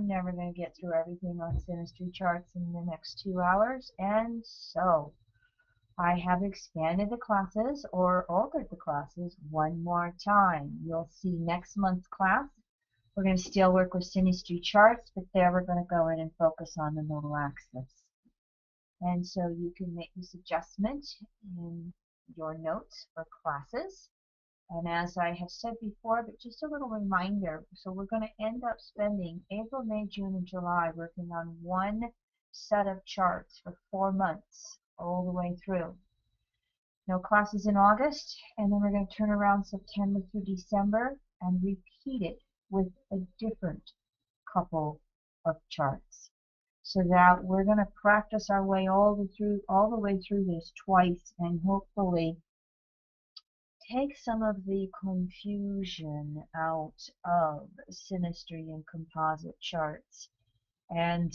I'm never going to get through everything on Synastry charts in the next 2 hours, and so I have expanded the classes or altered the classes one more time. You'll see next month's class. We're going to still work with Synastry charts, but there we're going to go in and focus on the nodal axis. And so you can make this adjustment in your notes for classes. And as I have said before, but just a little reminder, so we're going to end up spending April, May, June, and July working on one set of charts for 4 months all the way through. No classes in August, and then we're going to turn around September through December and repeat it with a different couple of charts, so that we're going to practice our way all the way through this twice, and hopefully take some of the confusion out of Synastry and composite charts, and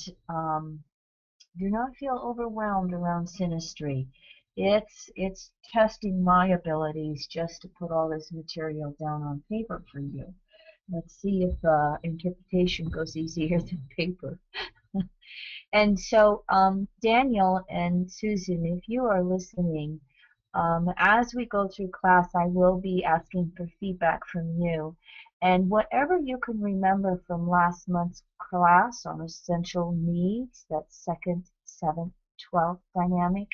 do not feel overwhelmed around Synastry. It's testing my abilities just to put all this material down on paper for you. Let's see if interpretation goes easier than paper. And so, Daniel and Susan, if you are listening, as we go through class, I will be asking for feedback from you. And whatever you can remember from last month's class on essential needs, that 2nd, 7th, 12th dynamic,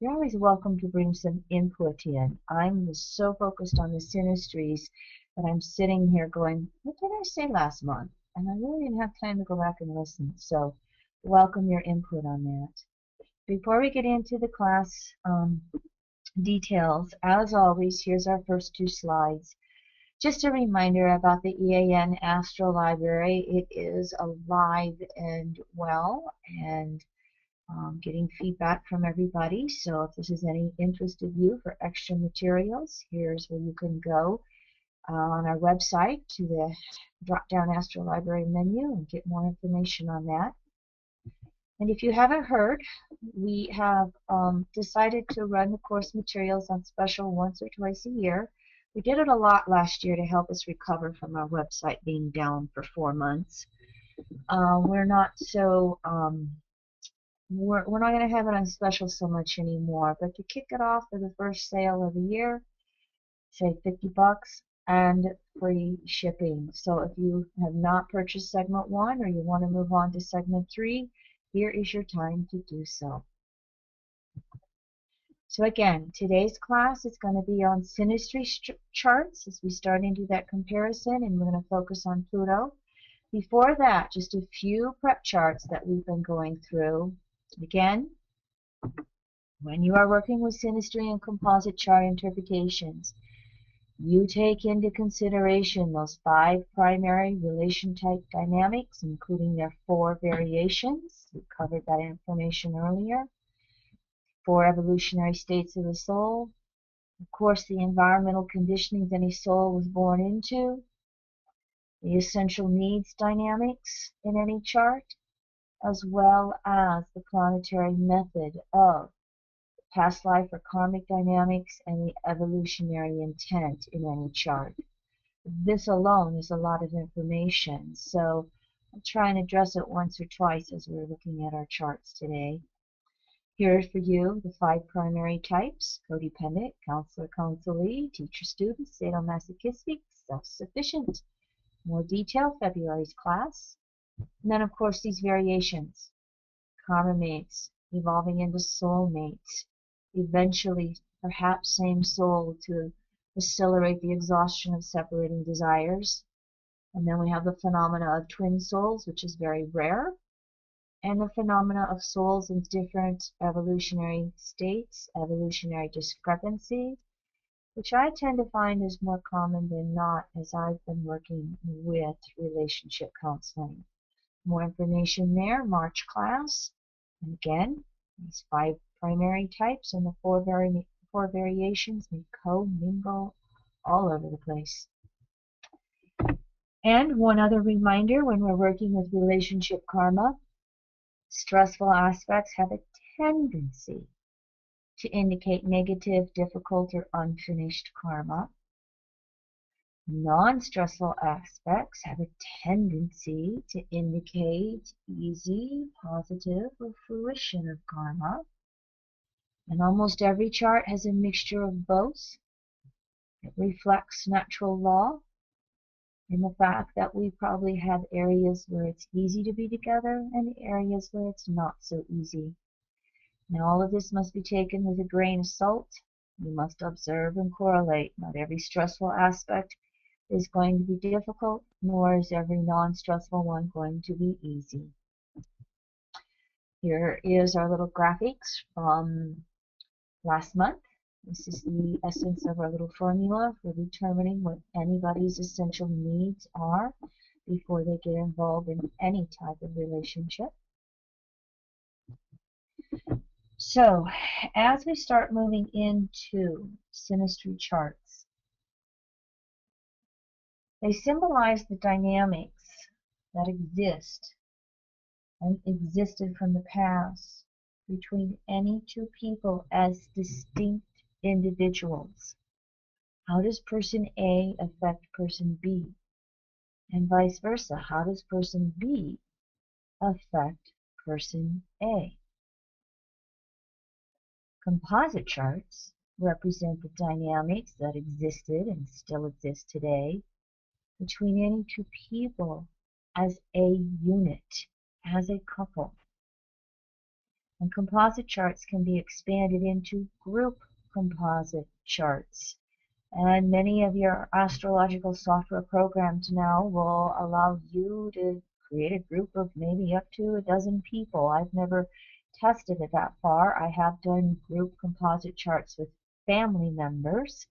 you're always welcome to bring some input in. I'm so focused on the synastries that I'm sitting here going, what did I say last month? And I really didn't have time to go back and listen. So welcome your input on that. Before we get into the class details, as always, here's our first 2 slides. Just a reminder about the EAN Astro Library. It is alive and well, and getting feedback from everybody. So if this is any interest of you for extra materials, here's where you can go on our website to the drop-down Astro Library menu and get more information on that. And if you haven't heard, we have decided to run the course materials on special once or twice a year. We did it a lot last year to help us recover from our website being down for 4 months. We're not so we're not going to have it on special so much anymore, but to kick it off for the first sale of the year, say $50 and free shipping. So if you have not purchased segment 1 or you want to move on to segment 3, here is your time to do so. So again, today's class is going to be on Synastry charts as we start into that comparison, and we're going to focus on Pluto. Before that, just a few prep charts that we've been going through. Again, when you are working with Synastry and composite chart interpretations, you take into consideration those 5 primary relation type dynamics, including their 4 variations. We covered that information earlier. 4 evolutionary states of the soul. Of course, the environmental conditionings any soul was born into. The essential needs dynamics in any chart, as well as the planetary method of past life or karmic dynamics and the evolutionary intent in any chart. This alone is a lot of information, so I'll try and address it once or twice as we're looking at our charts today. Here for you the 5 primary types: codependent, counselor, counselee, teacher, student, sadomasochistic, self-sufficient. More detail, February's class. And then, of course, these variations: karma mates, evolving into soul mates, eventually perhaps same soul to accelerate the exhaustion of separating desires. And then we have the phenomena of twin souls, which is very rare, and the phenomena of souls in different evolutionary states, evolutionary discrepancy, which I tend to find is more common than not as I've been working with relationship counseling. More information there, March class. And again, these 5 primary types and the 4 variations may co-mingle all over the place. And one other reminder, when we're working with relationship karma, stressful aspects have a tendency to indicate negative, difficult, or unfinished karma. Non-stressful aspects have a tendency to indicate easy, positive, or fruition of karma. And almost every chart has a mixture of both. It reflects natural law in the fact that we probably have areas where it's easy to be together and areas where it's not so easy. Now all of this must be taken with a grain of salt. You must observe and correlate. Not every stressful aspect is going to be difficult, nor is every non-stressful one going to be easy. Here is our little graphics from last month. This is the essence of our little formula for determining what anybody's essential needs are before they get involved in any type of relationship. So, as we start moving into synastry charts, they symbolize the dynamics that exist and existed from the past between any two people as distinct individuals. How does person A affect person B? And vice versa, how does person B affect person A? Composite charts represent the dynamics that existed and still exist today between any two people as a unit, as a couple. And composite charts can be expanded into group composite charts. And many of your astrological software programs now will allow you to create a group of maybe up to a dozen people. I've never tested it that far. I have done group composite charts with family members,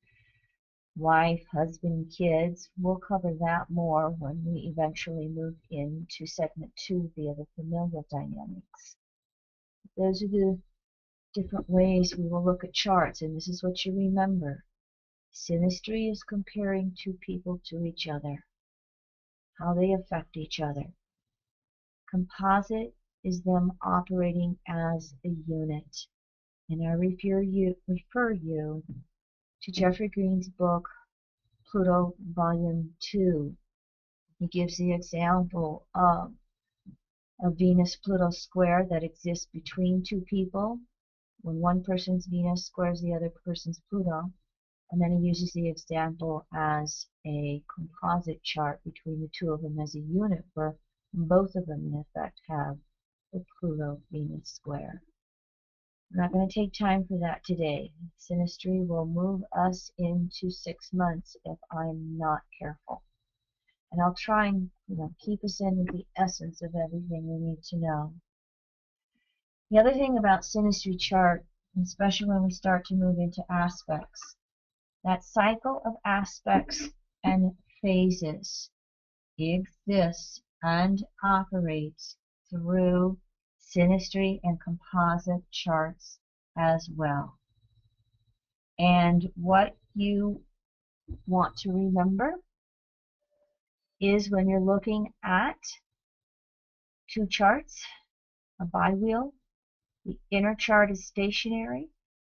wife, husband, kids. We'll cover that more when we eventually move into segment 2 via the familial dynamics. Those are the different ways we will look at charts, and this is what you remember. Synastry is comparing two people to each other, how they affect each other. Composite is them operating as a unit. And I refer you to Jeffrey Green's book, Pluto Volume 2. He gives the example of a Venus-Pluto square that exists between two people when one person's Venus squares the other person's Pluto. And then he uses the example as a composite chart between the two of them as a unit where both of them in effect have the Pluto-Venus square. We're not going to take time for that today. Synastry will move us into 6 months if I'm not careful. And I'll try and keep us in with the essence of everything we need to know. The other thing about synastry chart, especially when we start to move into aspects, that cycle of aspects and phases exists and operates through synastry and composite charts as well. And what you want to remember is when you're looking at two charts, a biwheel, the inner chart is stationary.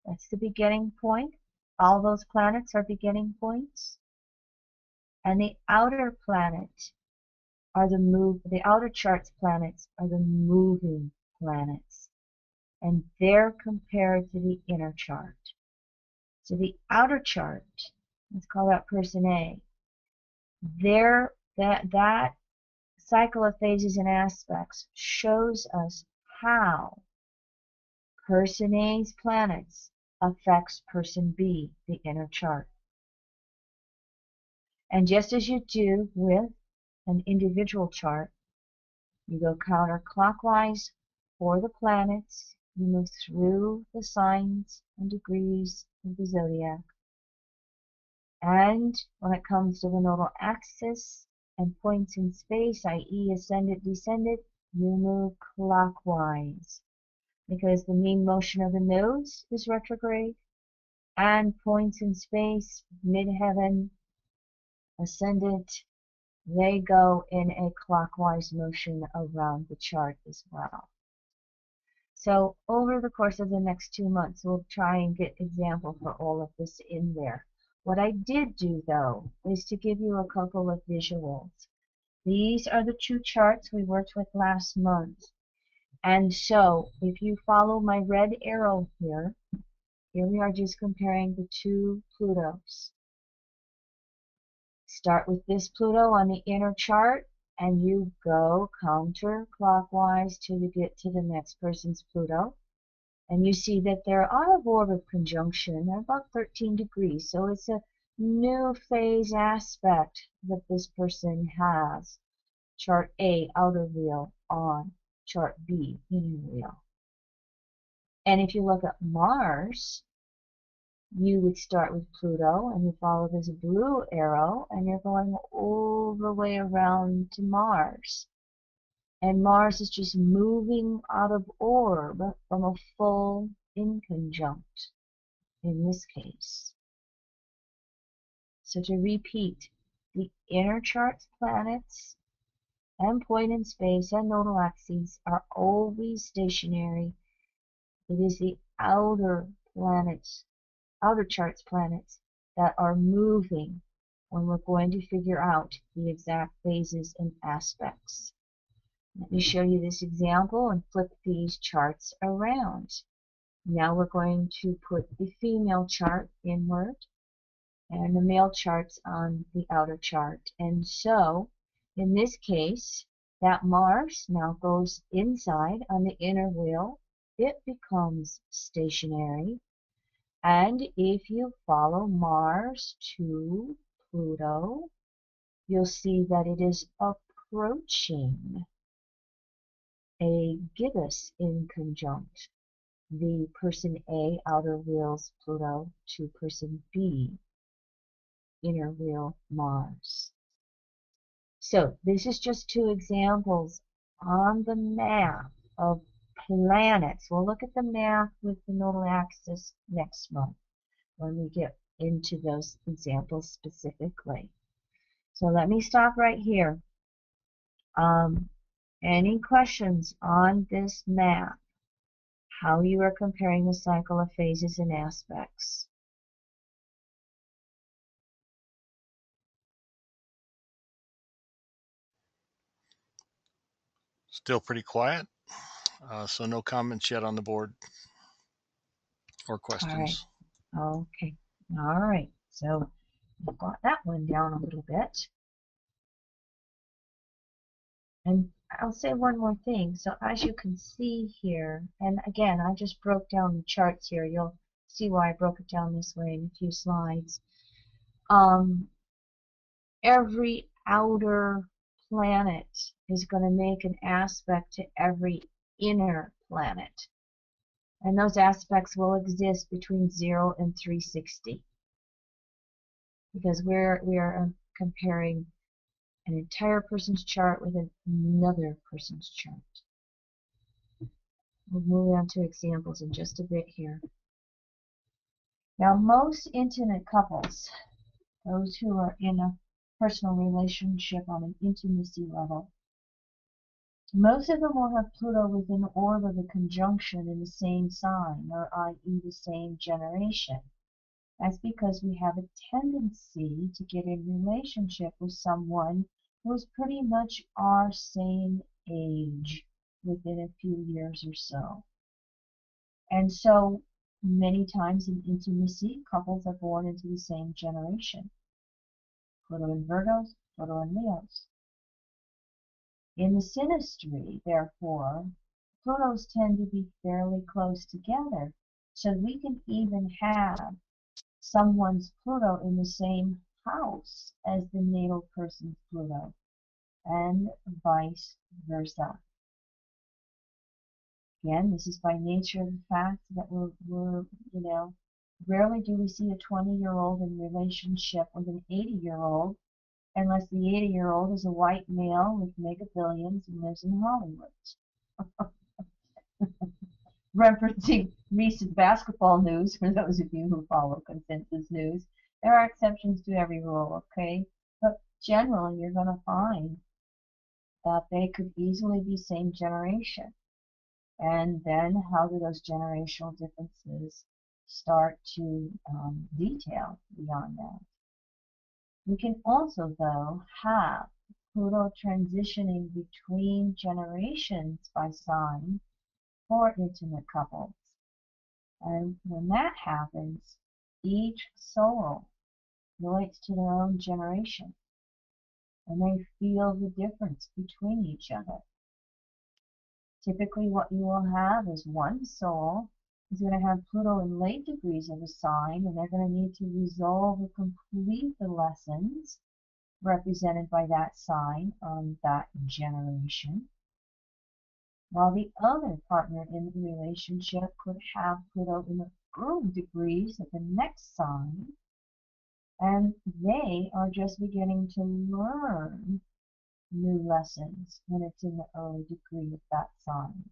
That's the beginning point. All those planets are beginning points. And the outer planet are the outer chart's planets are the moving planets. And they're compared to the inner chart. So the outer chart, let's call that person A, that cycle of phases and aspects shows us how person A's planets affects person B, the inner chart. And just as you do with an individual chart, you go counterclockwise for the planets, you move through the signs and degrees of the zodiac. And when it comes to the nodal axis and points in space, i.e. ascendant, descendant, you move clockwise, because the mean motion of the nodes is retrograde, and points in space, midheaven, ascendant, they go in a clockwise motion around the chart as well. So over the course of the next 2 months, we'll try and get example for all of this in there. What I did do, though, is to give you a couple of visuals. These are the two charts we worked with last month. And so, if you follow my red arrow here we are just comparing the two Plutos. Start with this Pluto on the inner chart, and you go counterclockwise till you get to the next person's Pluto. And you see that they're out of order of conjunction. They're about 13 degrees. So it's a new phase aspect that this person has. Chart A, outer wheel, on. Chart B, inner wheel. And if you look at Mars, you would start with Pluto and you follow this blue arrow and you're going all the way around to Mars. And Mars is just moving out of orb from a full inconjunct in this case. So to repeat, the inner chart's planets and point in space and nodal axes are always stationary. It is the outer planets, outer chart's planets that are moving when we're going to figure out the exact phases and aspects. Let me show you this example and flip these charts around. Now we're going to put the female chart inward and the male charts on the outer chart. And so, in this case, that Mars now goes inside on the inner wheel. It becomes stationary. And if you follow Mars to Pluto, you'll see that it is approaching a gibbous inconjunct. The person A, outer wheels Pluto, to person B, inner wheel Mars. So this is just two examples on the map of planets. We'll look at the map with the nodal axis next month when we get into those examples specifically. So let me stop right here. Any questions on this map? How you are comparing the cycle of phases and aspects? Still pretty quiet, so no comments yet on the board or questions. All right. Okay. All right. So I've got that one down a little bit. And I'll say one more thing. So as you can see here, and again, I just broke down the charts here. You'll see why I broke it down this way in a few slides. Every outer planet is going to make an aspect to every inner planet. And those aspects will exist between 0 and 360. Because we are comparing an entire person's chart with another person's chart. We'll move on to examples in just a bit here. Now, most intimate couples, those who are in a personal relationship on an intimacy level, most of them will have Pluto within orb of a conjunction in the same sign, or i.e. the same generation. That's because we have a tendency to get in relationship with someone who is pretty much our same age within a few years or so. And so many times in intimacy, couples are born into the same generation. Pluto in Virgos, Pluto in Leos. In the synastry, therefore, Plutos tend to be fairly close together, so we can even have someone's Pluto in the same house as the natal person's Pluto, and vice versa. Again, this is by nature of the fact that we're rarely do we see a 20-year-old in relationship with an 80-year-old unless the 80-year-old is a white male with mega billions and lives in Hollywood. Referencing recent basketball news, for those of you who follow consensus news, there are exceptions to every rule, okay? But generally, you're going to find that they could easily be same generation. And then how do those generational differences start to detail beyond that. We can also, though, have Pluto transitioning between generations by sign for intimate couples. And when that happens, each soul relates to their own generation, and they feel the difference between each other. Typically, what you will have is one soul is going to have Pluto in late degrees of a sign, and they're going to need to resolve or complete the lessons represented by that sign on that generation, while the other partner in the relationship could have Pluto in the early degrees of the next sign, and they are just beginning to learn new lessons when it's in the early degree of that sign.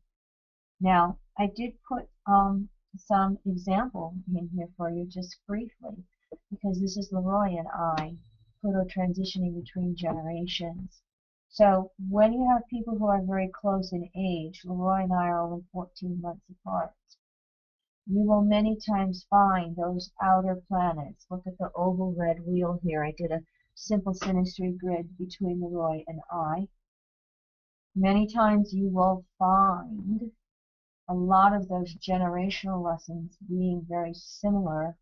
Now, I did put some example in here for you just briefly, because this is Leroy and I, Pluto transitioning between generations. So when you have people who are very close in age, Leroy and I are only 14 months apart, you will many times find those outer planets. Look at the oval red wheel here. I did a simple synastry grid between Leroy and I. Many times you will find a lot of those generational lessons being very similar.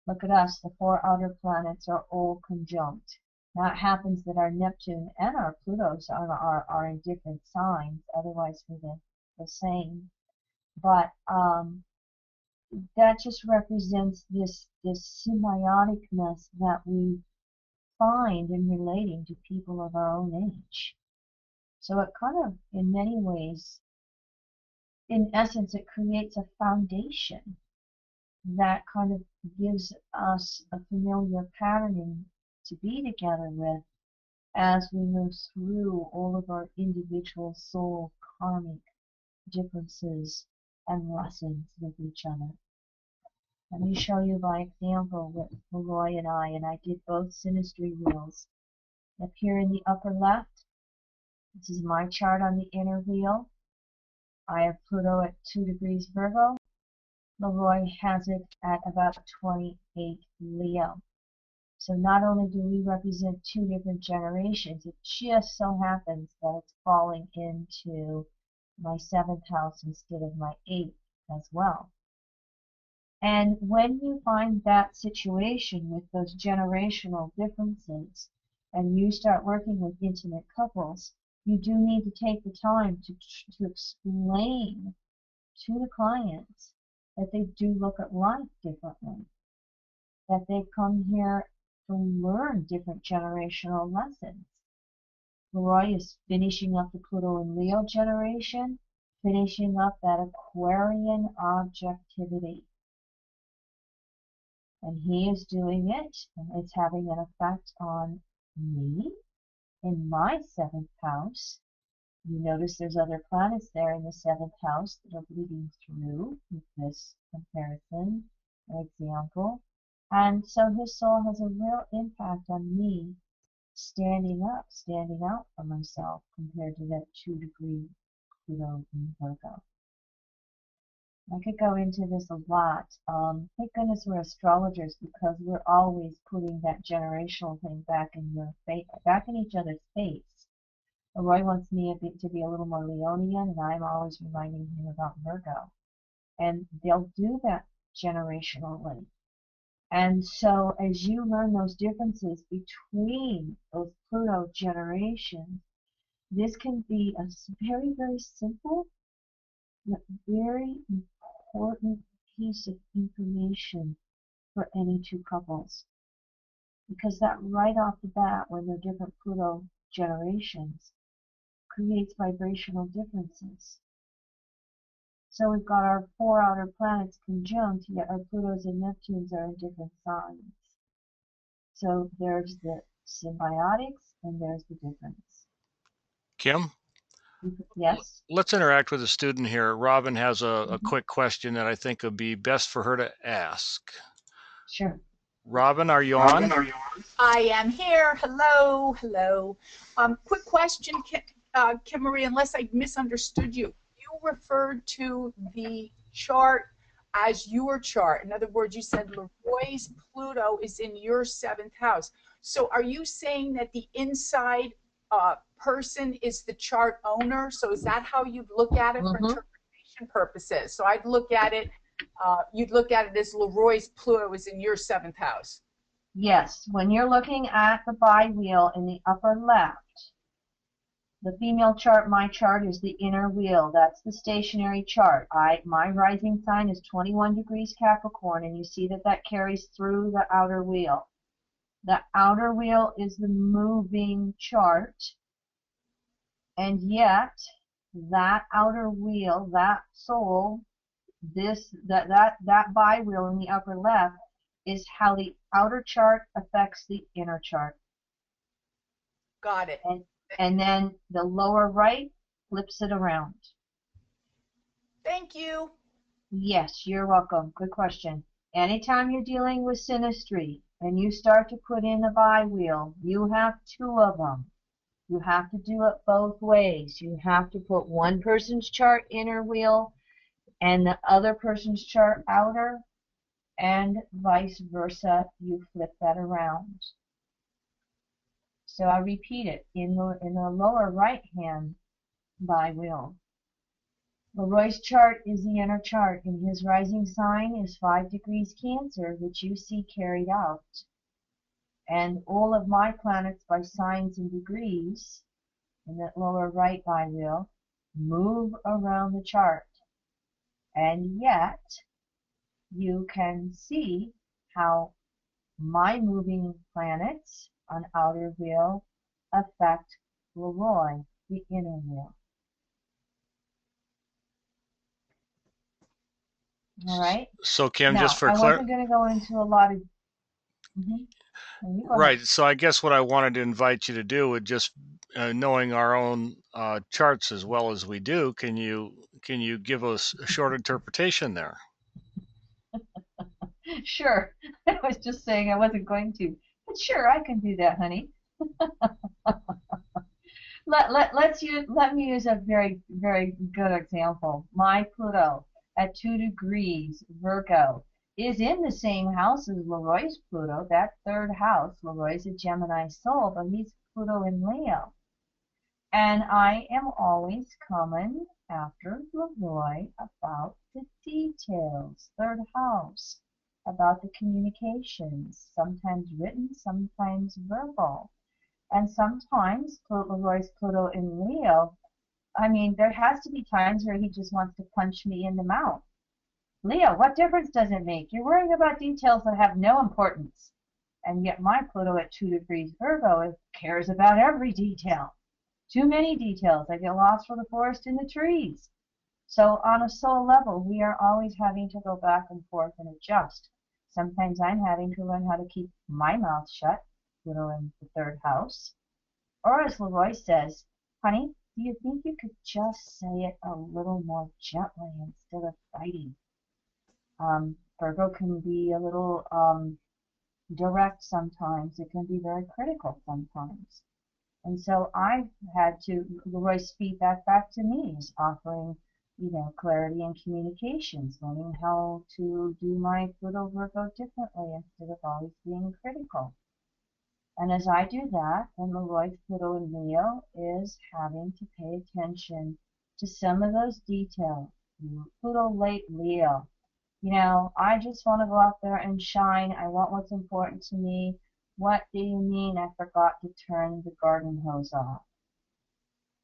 Look at us, the four outer planets are all conjunct. Now it happens that our Neptune and our Plutos are in different signs, otherwise we're the same. But that just represents this symbioticness that we find in relating to people of our own age. So it kind of, in many ways, in essence, it creates a foundation that kind of gives us a familiar patterning to be together with as we move through all of our individual soul karmic differences and lessons with each other. Let me show you by example with Leroy and I did both synastry wheels. Up here in the upper left, this is my chart on the inner wheel. I have Pluto at 2 degrees Virgo. Leroy has it at about 28 Leo. So not only do we represent two different generations, it just so happens that it's falling into my 7th house instead of my 8th as well. And when you find that situation with those generational differences, and you start working with intimate couples, you do need to take the time to explain to the clients that they do look at life differently, that they come here to learn different generational lessons. Leroy is finishing up the Pluto and Leo generation, finishing up that Aquarian objectivity. And he is doing it, and it's having an effect on me in my 7th house. You notice there's other planets there in the 7th house that are bleeding through with this comparison or example. And so his soul has a real impact on me standing out for myself compared to that 2-degree Pluto in Virgo. I could go into this a lot. Thank goodness we're astrologers, because we're always putting that generational thing back in your face, back in each other's face. Roy wants me to be a little more Leonian, and I'm always reminding him about Virgo. And they'll do that generationally. And so as you learn those differences between those Pluto generations, this can be a very, very simple, yet very important piece of information for any two couples. Because that right off the bat, when they're different Pluto generations, creates vibrational differences. So we've got our 4 outer planets conjunct, yet our Plutos and Neptunes are in different signs. So there's the symbiotics and there's the difference. Kim? Yes? Let's interact with a student here. Robin has a quick question that I think would be best for her to ask. Sure. Robin, are you on? I am here. Hello, hello. Quick question, Kim Marie, unless I misunderstood you. You referred to the chart as your chart. In other words, you said Leroy's Pluto is in your seventh house. So are you saying that the inside person is the chart owner? So is that how you'd look at it for interpretation purposes? So I'd look at it, you'd look at it as Leroy's Pluto is in your seventh house. Yes, when you're looking at the bi-wheel in the upper left, the female chart, my chart, is the inner wheel. That's the stationary chart. My rising sign is 21 degrees Capricorn, and you see that that carries through the outer wheel. The outer wheel is the moving chart, and yet that outer wheel, that soul, that bi-wheel in the upper left is how the outer chart affects the inner chart. Got it. And then the lower right flips it around. Thank you. Yes, you're welcome. Good question. Anytime you're dealing with synastry and you start to put in the bi-wheel, you have two of them. You have to do it both ways. You have to put one person's chart inner wheel and the other person's chart outer, and vice versa. You flip that around. So I repeat it in the lower right hand bi-wheel. Leroy's chart is the inner chart, and his rising sign is 5 degrees Cancer, which you see carried out. And all of my planets by signs and degrees in that lower right bi-wheel move around the chart. And yet you can see how my moving planets on outer wheel affect Leroy, the inner wheel. All right. So Kim, Now, just for I wasn't going to go into a lot of. Right. So I guess what I wanted to invite you to do would just knowing our own charts as well as we do, can you give us a short interpretation there? Sure. I was just saying I wasn't going to, but sure, I can do that, honey. Let me use a very, very good example. My Pluto at 2 degrees Virgo is in the same house as Leroy's Pluto, that third house. Leroy's a Gemini soul, but he's Pluto in Leo. And I am always coming after Leroy about the details, third house, about the communications, sometimes written, sometimes verbal. And sometimes Leroy's Pluto in Leo, I mean, there has to be times where he just wants to punch me in the mouth. Leo, what difference does it make? You're worrying about details that have no importance. And yet my Pluto at 2 degrees Virgo cares about every detail. Too many details. I get lost for the forest in the trees. So on a soul level, we are always having to go back and forth and adjust. Sometimes I'm having to learn how to keep my mouth shut, Pluto in the third house. Or as Leroy says, honey, do you think you could just say it a little more gently instead of fighting? Virgo can be a little direct sometimes. It can be very critical sometimes. And so I've had to, Leroy's feedback back to me is offering, clarity and communications, learning how to do my Pluto Virgo differently instead of always being critical. And as I do that, then Leroy's Pluto in Leo is having to pay attention to some of those details. Pluto late Leo. I just want to go out there and shine. I want what's important to me. What do you mean I forgot to turn the garden hose off?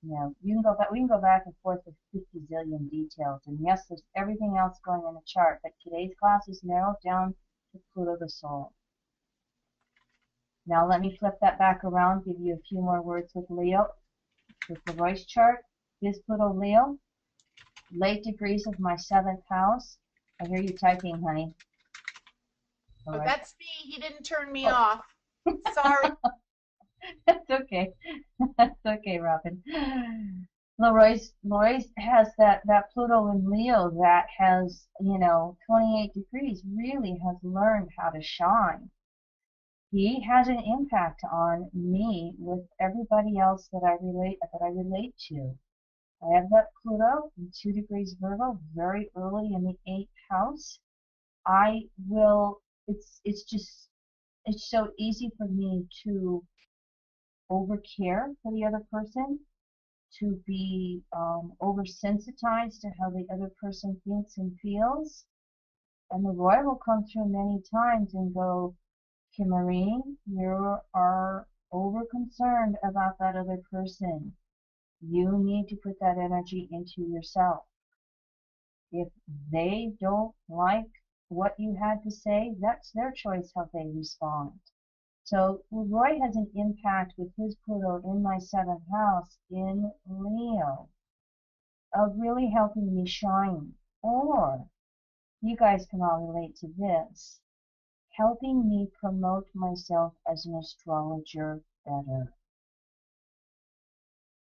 You can go back, we can go back and forth with 50 zillion details. And yes, there's everything else going in the chart, but today's class is narrowed down to Pluto the soul. Now let me flip that back around, give you a few more words with Leo. With Leroy's chart, is Pluto Leo, late degrees of my 7th house. I hear you typing, honey. Oh, right. That's me. He didn't turn me off. Sorry. That's okay. That's okay, Robin. Leroy's has that Pluto in Leo that has, 28 degrees, really has learned how to shine. He has an impact on me with everybody else that I relate to. I have that Pluto in 2 degrees Virgo, very early in the 8th house. I will, it's so easy for me to overcare for the other person, to be oversensitized to how the other person thinks and feels. And the Roy will come through many times and go, Kimberine, you are over concerned about that other person. You need to put that energy into yourself. If they don't like what you had to say, that's their choice how they respond. So Roy has an impact with his Pluto in my 7th house in Leo of really helping me shine. Or you guys can all relate to this, helping me promote myself as an astrologer better.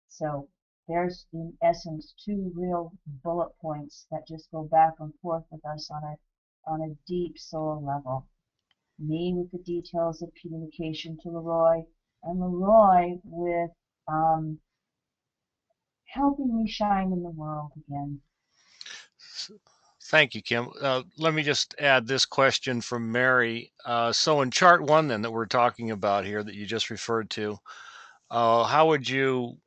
So there's in essence 2 real bullet points that just go back and forth with us on a deep soul level. Me with the details of communication to Leroy, and Leroy with helping me shine in the world again. Thank you, Kim. Let me just add this question from Mary. So in chart 1 then that we're talking about here that you just referred to, how would you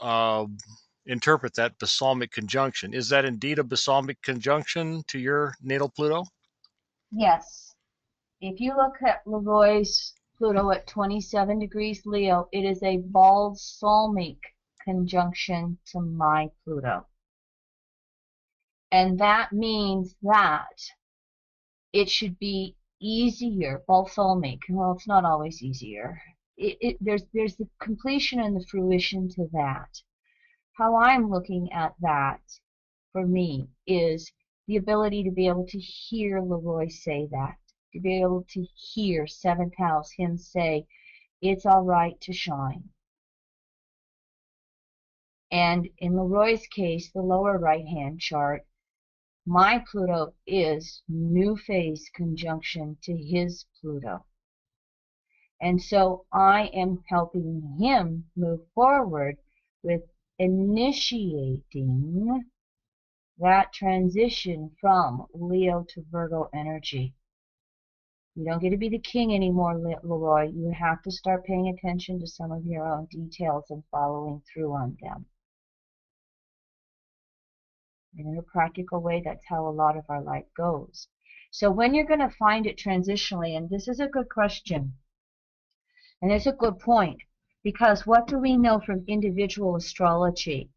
uh, interpret that balsamic conjunction? Is that indeed a balsamic conjunction to your natal Pluto? Yes. If you look at Leroy's Pluto at 27 degrees Leo, it is a balsamic conjunction to my Pluto. And that means that it should be easier, balsamic. Well, it's not always easier. There's the completion and the fruition to that. How I'm looking at that for me is the ability to be able to hear Leroy say that, to be able to hear 7th house, him say, it's all right to shine. And in Leroy's case, the lower right-hand chart, my Pluto is new phase conjunction to his Pluto. And so I am helping him move forward with initiating that transition from Leo to Virgo energy. You don't get to be the king anymore, Leroy. You have to start paying attention to some of your own details and following through on them. And in a practical way, that's how a lot of our life goes. So when you're going to find it transitionally, and this is a good question, and it's a good point, because what do we know from individual astrology?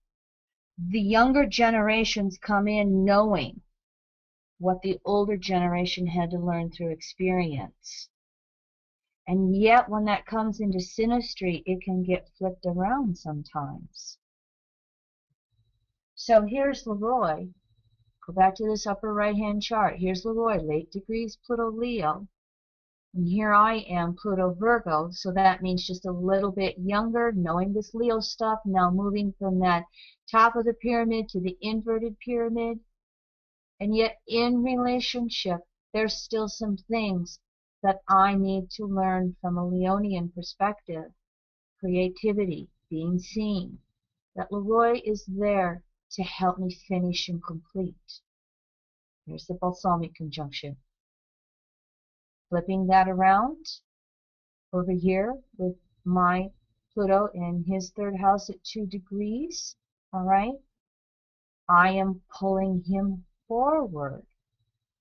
The younger generations come in knowing what the older generation had to learn through experience. And yet when that comes into synastry, it can get flipped around sometimes. So here's Leroy. Go back to this upper right-hand chart. Here's Leroy, late degrees Pluto Leo. And here I am, Pluto Virgo. So that means just a little bit younger, knowing this Leo stuff, now moving from that top of the pyramid to the inverted pyramid. And yet in relationship, there's still some things that I need to learn from a Leonian perspective. Creativity, being seen. That Leroy is there to help me finish and complete. Here's the balsamic conjunction. Flipping that around over here with my Pluto in his 3rd house at 2 degrees. All right. I am pulling him forward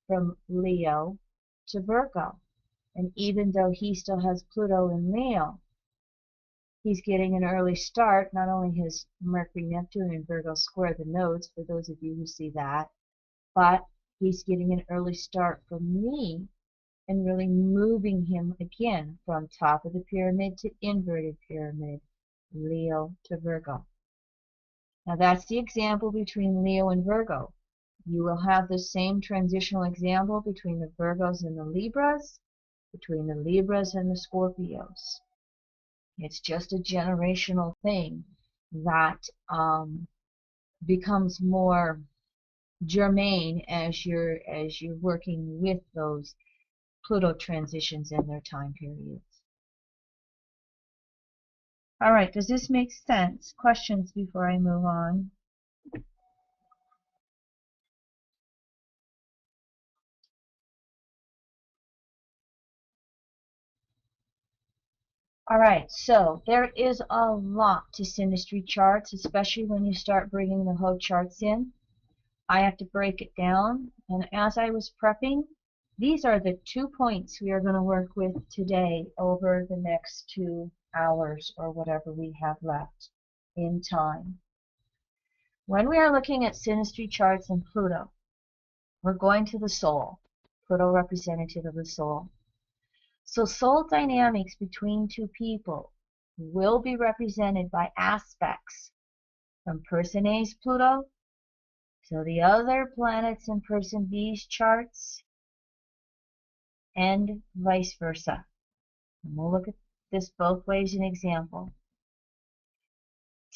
from Leo to Virgo. And even though he still has Pluto in Leo, he's getting an early start. Not only his Mercury, Neptune, and Virgo square the nodes, for those of you who see that, but he's getting an early start from me and really moving him again from top of the pyramid to inverted pyramid, Leo to Virgo. Now that's the example between Leo and Virgo. You will have the same transitional example between the Virgos and the Libras, between the Libras and the Scorpios. It's just a generational thing that becomes more germane as you're working with those Pluto transitions in their time periods. All right, does this make sense? Questions before I move on? All right, so there is a lot to synastry charts, especially when you start bringing the whole charts in. I have to break it down, and as I was prepping, these are the 2 points we are going to work with today over the next 2 hours or whatever we have left in time. When we are looking at synastry charts and Pluto, we're going to the soul, Pluto representative of the soul. So soul dynamics between two people will be represented by aspects from person A's Pluto to the other planets in person B's charts and vice versa. And we'll look at this both ways in example.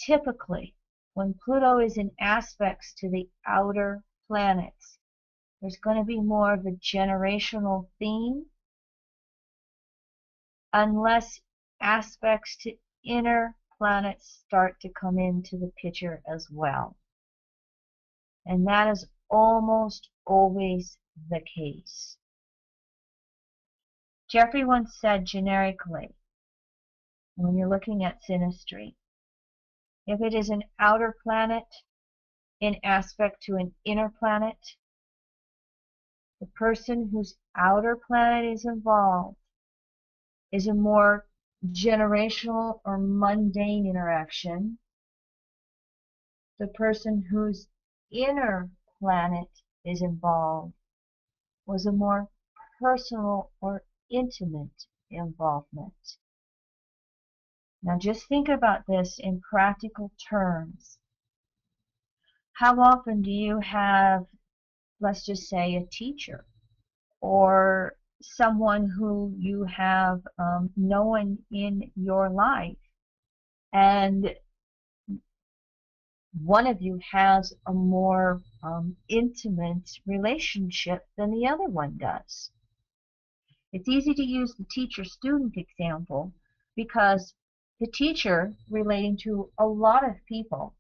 Typically, when Pluto is in aspects to the outer planets, there's going to be more of a generational theme unless aspects to inner planets start to come into the picture as well. And that is almost always the case. Jeffrey once said generically, when you're looking at synastry, if it is an outer planet in aspect to an inner planet, the person whose outer planet is involved is a more generational or mundane interaction. The person whose inner planet is involved was a more personal or intimate involvement. Now just think about this in practical terms. How often do you have, let's just say, a teacher or someone who you have known in your life, and one of you has a more intimate relationship than the other one does? It's easy to use the teacher-student example because the teacher, relating to a lot of people,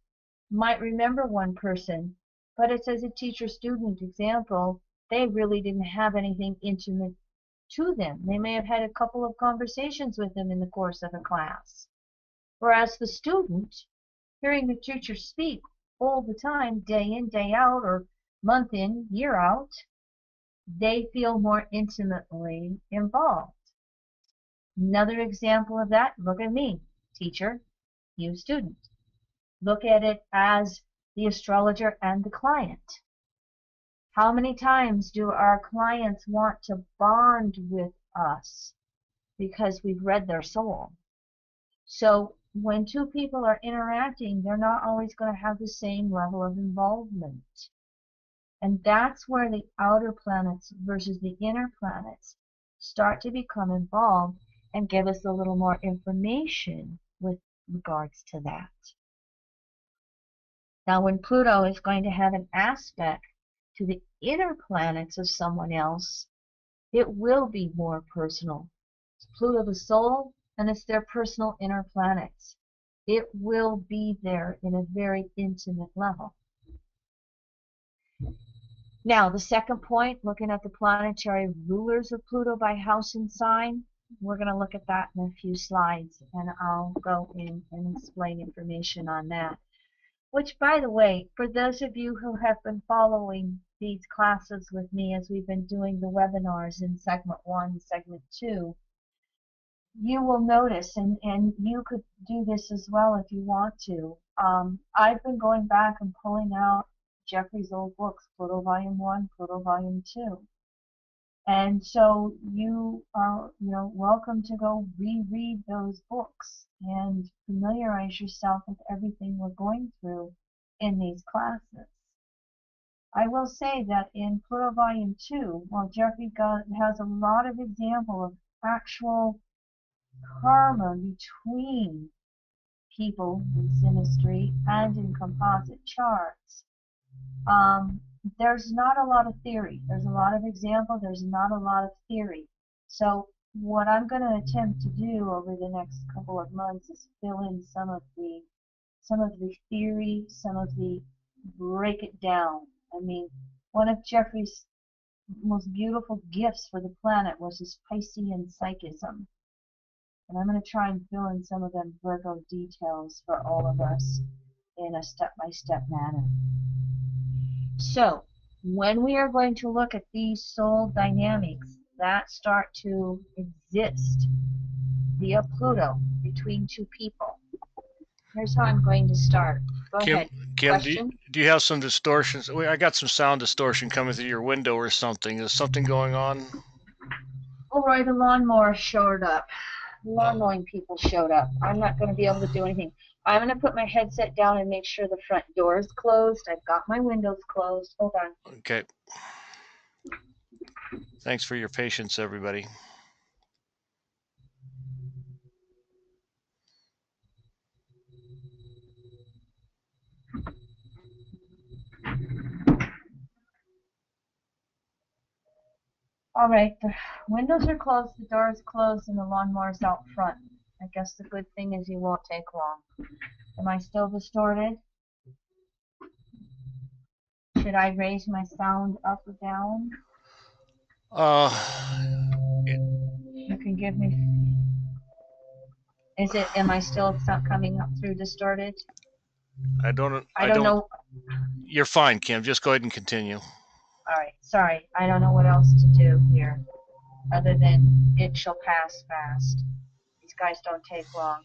might remember one person, but it's as a teacher-student example, they really didn't have anything intimate to them. They may have had a couple of conversations with them in the course of a class. Whereas the student, hearing the teacher speak all the time, day in, day out, or month in, year out, they feel more intimately involved. Another example of that, look at me, teacher, you student. Look at it as the astrologer and the client. How many times do our clients want to bond with us because we've read their soul? So when two people are interacting, they're not always going to have the same level of involvement. And that's where the outer planets versus the inner planets start to become involved and give us a little more information with regards to that. Now, when Pluto is going to have an aspect to the inner planets of someone else, it will be more personal. It's Pluto the soul, and it's their personal inner planets. It will be there in a very intimate level. Now, the second point, looking at the planetary rulers of Pluto by house and sign, we're going to look at that in a few slides, and I'll go in and explain information on that. Which, by the way, for those of you who have been following these classes with me as we've been doing the webinars in segment 1, segment 2, you will notice, and you could do this as well if you want to, I've been going back and pulling out Jeffrey's old books, Pluto Volume 1, Pluto Volume 2. And so you are, welcome to go reread those books and familiarize yourself with everything we're going through in these classes. I will say that in Pluto Volume 2, while Jeffrey has a lot of example of actual karma between people in synastry and in composite charts, there's not a lot of theory. There's a lot of example. There's not a lot of theory. So what I'm going to attempt to do over the next couple of months is fill in some of the theory, some of the break it down. I mean, one of Jeffrey's most beautiful gifts for the planet was his Piscean psychism. And I'm going to try and fill in some of them Virgo details for all of us in a step-by-step manner. So, when we are going to look at these soul dynamics that start to exist via Pluto between two people, here's how I'm going to start. Go Kim, ahead. Kim, Question? do you have some distortions? I got some sound distortion coming through your window or something. Is something going on? Oh, Roy, the lawnmower showed up. Lawn Oh, mowing people showed up. I'm not going to be able to do anything. I'm going to put my headset down and make sure the front door is closed. I've got my windows closed. Hold on. okay. Thanks for your patience, everybody. All right, the windows are closed, the door is closed, and the lawnmower's out front. I guess the good thing is you won't take long. Am I still distorted? Should I raise my sound up or down? Uh, it, You can give me. Is it? Am I still coming up through distorted? I don't. I don't know. You're fine, Kim. Just go ahead and continue. All right, sorry. I don't know what else to do here, other than it shall pass fast. These guys don't take long.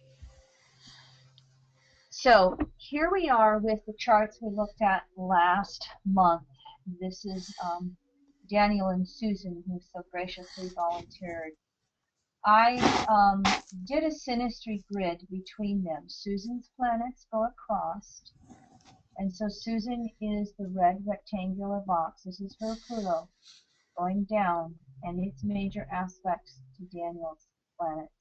So here we are with the charts we looked at last month. This is Daniel and Susan, who so graciously volunteered. I did a synastry grid between them. Susan's planets go across, and so Susan is the red rectangular box. This is her Pluto going down, and its major aspects to Daniel's planets.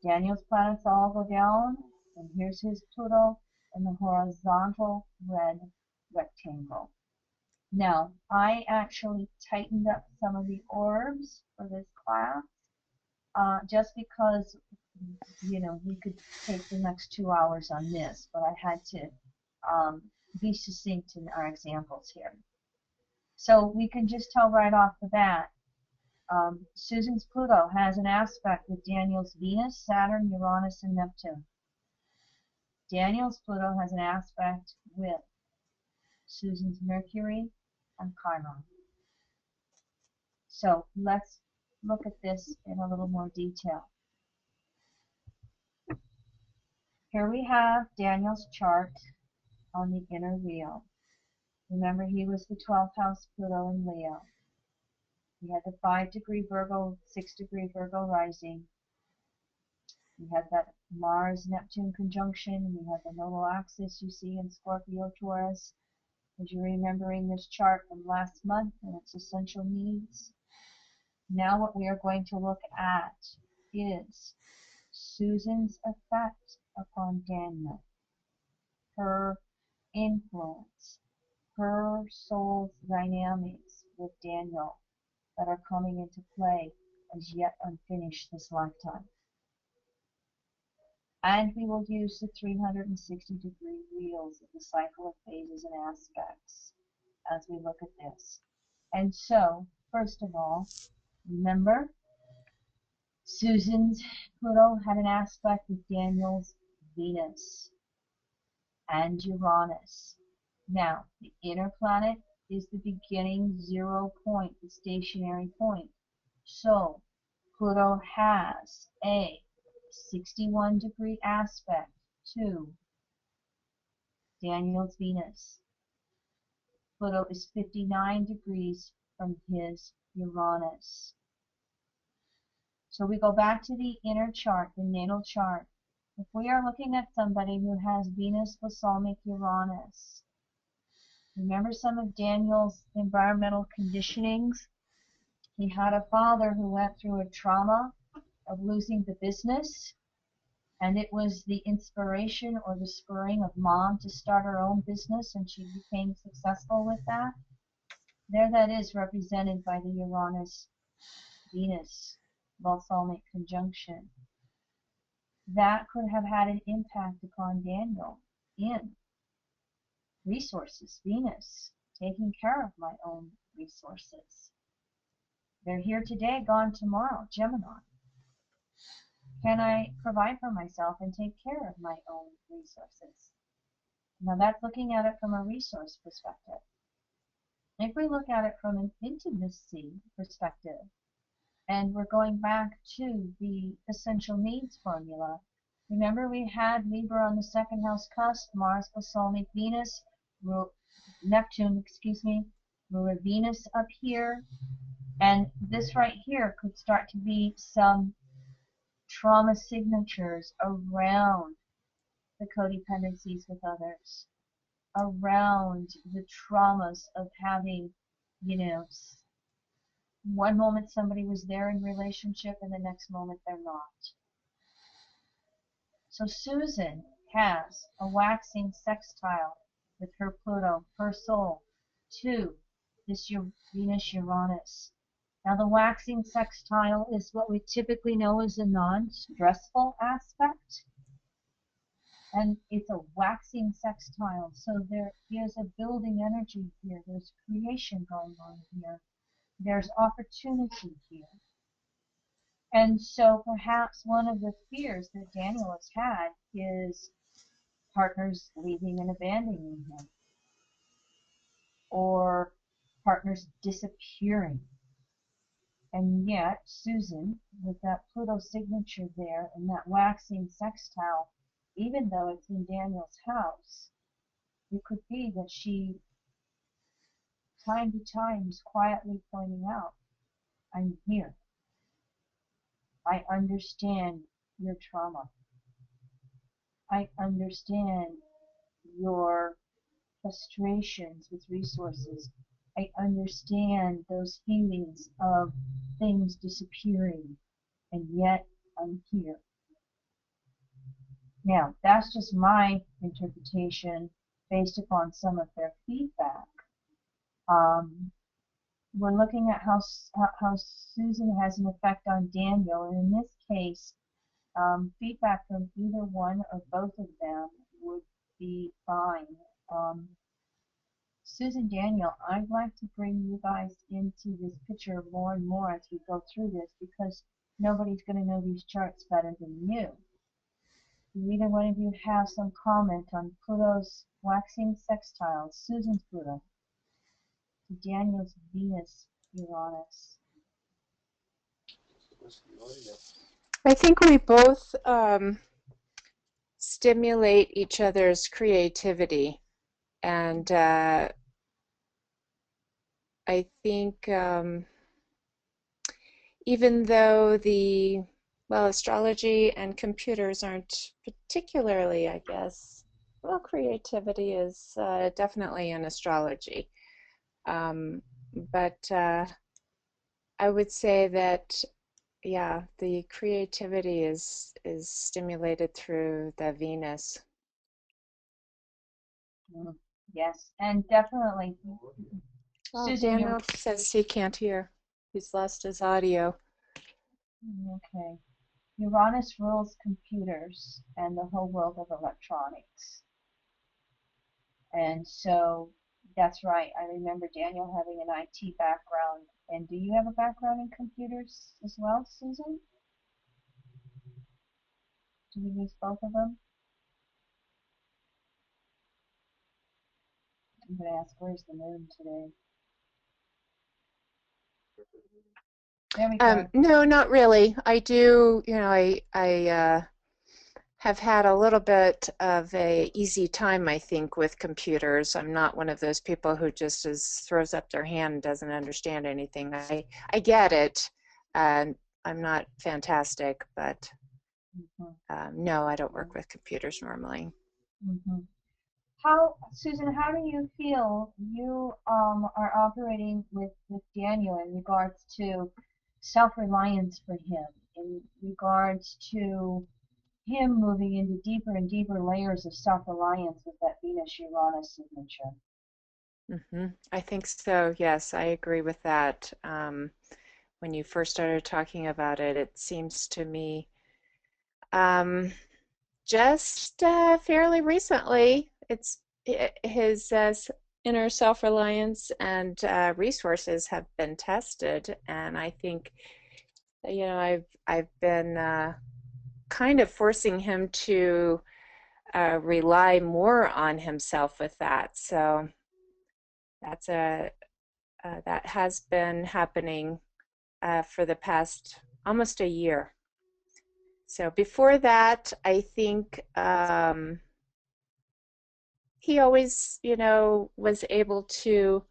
Daniel's planets all go down, and here's his Pluto in the horizontal red rectangle. Now, I actually tightened up some of the orbs for this class, just because, we could take the next 2 hours on this, but I had to be succinct in our examples here. So we can just tell right off the bat, Susan's Pluto has an aspect with Daniel's Venus, Saturn, Uranus, and Neptune. Daniel's Pluto has an aspect with Susan's Mercury and Chiron. So let's look at this in a little more detail. Here we have Daniel's chart on the inner wheel. Remember, he was the 12th house Pluto in Leo. He had the 5-degree Virgo, 6-degree Virgo rising. We had that Mars-Neptune conjunction. We had the nodal axis you see in Scorpio Taurus. As you're remembering this chart from last month and its essential needs. Now what we are going to look at is Susan's effect upon Daniel, her influence, her soul's dynamics with Daniel that are coming into play as yet unfinished this lifetime. And we will use the 360-degree wheels of the cycle of phases and aspects as we look at this. And so, first of all, remember, Susan's Pluto had an aspect with Daniel's Venus and Uranus. Now, the inner planet is the beginning 0 point, the stationary point. So, Pluto has a 61-degree aspect to Daniel's Venus. Pluto is 59 degrees from his Uranus. So we go back to the inner chart, the natal chart. If we are looking at somebody who has Venus balsamic Uranus, remember some of Daniel's environmental conditionings? He had a father who went through a trauma of losing the business, and it was the inspiration or the spurring of mom to start her own business, and she became successful with that. There that is represented by the Uranus-Venus balsamic conjunction. That could have had an impact upon Daniel in resources, Venus, taking care of my own resources. They're here today, gone tomorrow, Gemini. Can I provide for myself and take care of my own resources? Now that's looking at it from a resource perspective. If we look at it from an intimacy perspective, and we're going back to the essential needs formula. Remember we had Libra on the second house cusp, Mars, Balsamic, Venus, Neptune, excuse me, Venus up here, and this right here could start to be some trauma signatures around the codependencies with others, around the traumas of having, you know, one moment somebody was there in relationship and the next moment they're not. So Susan has a waxing sextile with her Pluto, her soul, to this Venus Uranus. Now the waxing sextile is what we typically know as a non-stressful aspect. And it's a waxing sextile, so there is a building energy here. There's creation going on here. There's opportunity here. And so perhaps one of the fears that Daniel has had is partners leaving and abandoning him, or partners disappearing. And yet, Susan, with that Pluto signature there and that waxing sextile, even though it's in Daniel's house, it could be that she, time to time, is quietly pointing out, I'm here. I understand your trauma. I understand your frustrations with resources. I understand those feelings of things disappearing, and yet I'm here. Now, that's just my interpretation based upon some of their feedback. We're looking at how Susan has an effect on Daniel, and in this case, feedback from either one or both of them would be fine. Susan, Daniel, I'd like to bring you guys into this picture more and more as we go through this, because nobody's going to know these charts better than you. Do either one of you have some comment on Pluto's waxing sextile, Susan's Pluto, to Daniel's Venus Uranus? I think we both stimulate each other's creativity, and I think even though astrology and computers aren't particularly, I guess, well, creativity is definitely in astrology. But I would say that, yeah, the creativity is stimulated through the Venus. Yes, and definitely. Well, Susan, Daniel says he can't hear. He's lost his audio. Okay. Uranus rules computers and the whole world of electronics. And so that's right. I remember Daniel having an IT background. And do you have a background in computers as well, Susan? Do we use both of them? I'm going to ask, where's the moon today? There we go. No, not really. I do, I have had a little bit of a easy time, I think, with computers. I'm not one of those people who just throws up their hand and doesn't understand anything. I get it, and I'm not fantastic, but no, I don't work with computers normally. Susan, how do you feel you are operating with Daniel in regards to self-reliance for him, in regards to him moving into deeper and deeper layers of self-reliance with that Venus-Uranus signature? I think so, yes, I agree with that. When you first started talking about it, it seems to me just fairly recently, it's his inner self-reliance and resources have been tested, and I think, I've been kind of forcing him to rely more on himself with that. So that's that has been happening for the past almost a year. So before that, I think he always, was able to,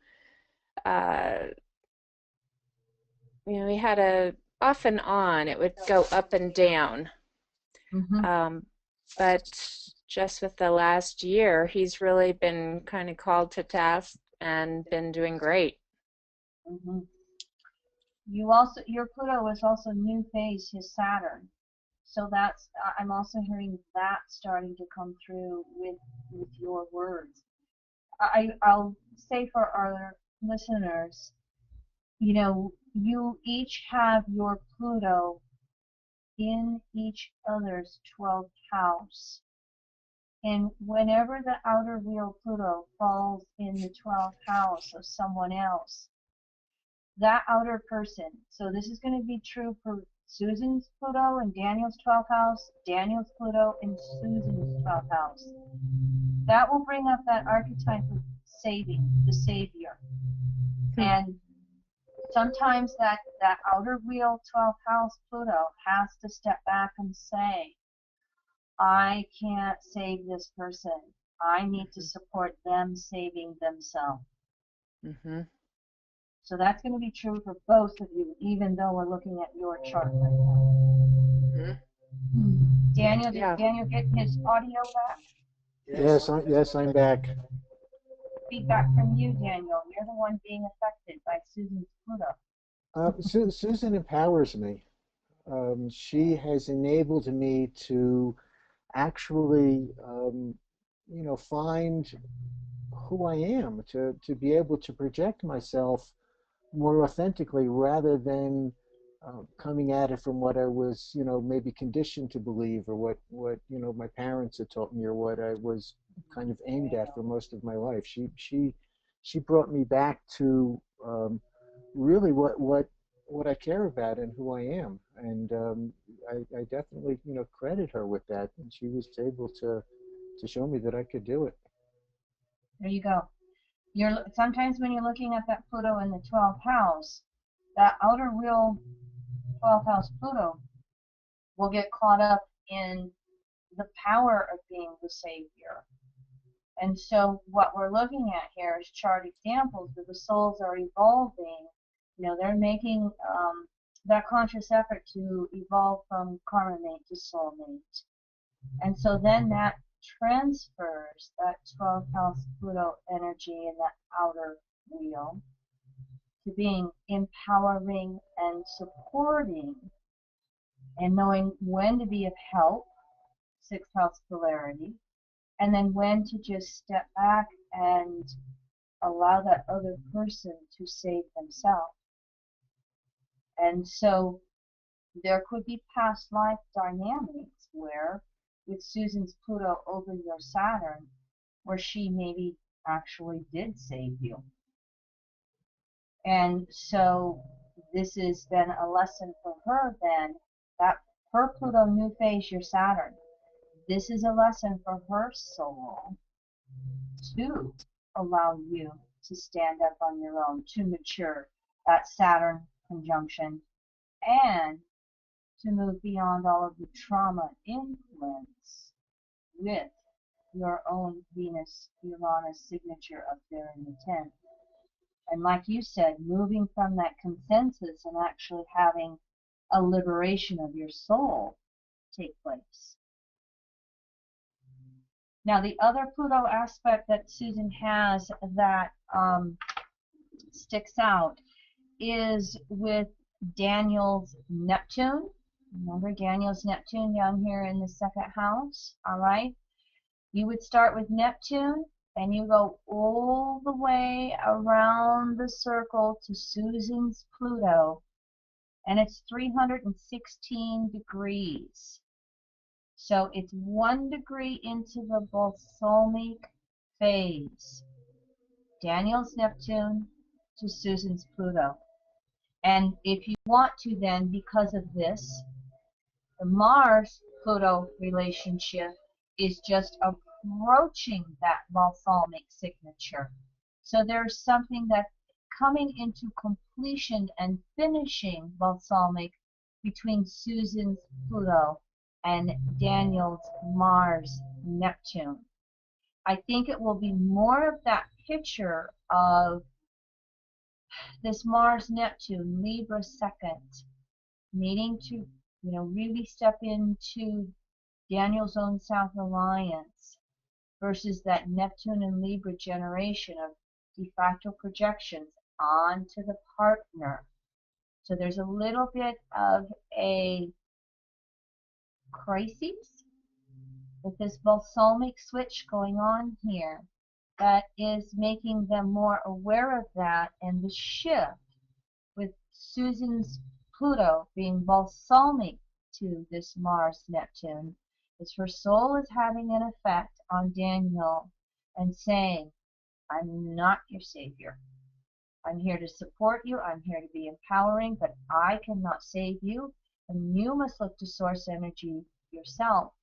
he had off and on, it would go up and down. Mm-hmm. But just with the last year, he's really been kind of called to task and been doing great. Mm-hmm. Your Pluto is also new phase his Saturn. So I'm also hearing that starting to come through with your words. I'll say for our listeners, you each have your Pluto in each other's 12th house. And whenever the outer wheel Pluto falls in the 12th house of someone else, that outer person, so this is going to be true for Susan's Pluto in Daniel's 12th house, Daniel's Pluto in Susan's 12th house. That will bring up that archetype of saving, the savior. And sometimes that outer wheel 12th house Pluto has to step back and say, I can't save this person. I need to support them saving themselves. Mm-hmm. So that's going to be true for both of you, even though we're looking at your chart right now. Mm-hmm. Daniel, did Daniel get his audio back? Yes, I'm back. Feedback from you, Daniel. You're the one being affected by Susan's Pluto. Susan empowers me. She has enabled me to actually, find who I am, to be able to project myself more authentically rather than coming at it from what I was, maybe conditioned to believe, or what my parents had taught me, or what I was kind of aimed at for most of my life. She brought me back to really what I care about and who I am, and I definitely credit her with that. And she was able to show me that I could do it. There you go. Sometimes when you're looking at that Pluto in the 12th house, that outer wheel 12th house Pluto will get caught up in the power of being the savior. And so what we're looking at here is chart examples where the souls are evolving. They're making that conscious effort to evolve from karma mate to soulmate. And so then that transfers that 12th house Pluto energy in that outer wheel to being empowering and supporting and knowing when to be of help, 6th house polarity, and then when to just step back and allow that other person to save themselves. And so there could be past life dynamics where, with Susan's Pluto over your Saturn, where she maybe actually did save you. And so this is then a lesson for her then, that her Pluto new phase, your Saturn, this is a lesson for her soul to allow you to stand up on your own, to mature that Saturn conjunction, and to move beyond all of the trauma influence with your own Venus-Uranus signature up there in the 10th. And like you said, moving from that consensus and actually having a liberation of your soul take place. Now, the other Pluto aspect that Susan has that sticks out is with Daniel's Neptune. Remember Daniel's Neptune down here in the 2nd house, all right? You would start with Neptune, and you go all the way around the circle to Susan's Pluto, and it's 316 degrees. So it's 1 degree into the balsamic phase. Daniel's Neptune to Susan's Pluto. And if you want to then, because of this, the Mars Pluto relationship is just approaching that balsamic signature. So there's something that coming into completion and finishing balsamic between Susan's Pluto and Daniel's Mars Neptune. I think it will be more of that picture of this Mars Neptune Libra second needing to, really step into Daniel's own South Alliance versus that Neptune and Libra generation of de facto projections onto the partner. So there's a little bit of a crisis with this balsamic switch going on here that is making them more aware of that, and the shift with Susan's Pluto being balsamic to this Mars Neptune is her soul is having an effect on Daniel and saying, I'm not your savior. I'm here to support you. I'm here to be empowering, but I cannot save you. And you must look to source energy yourself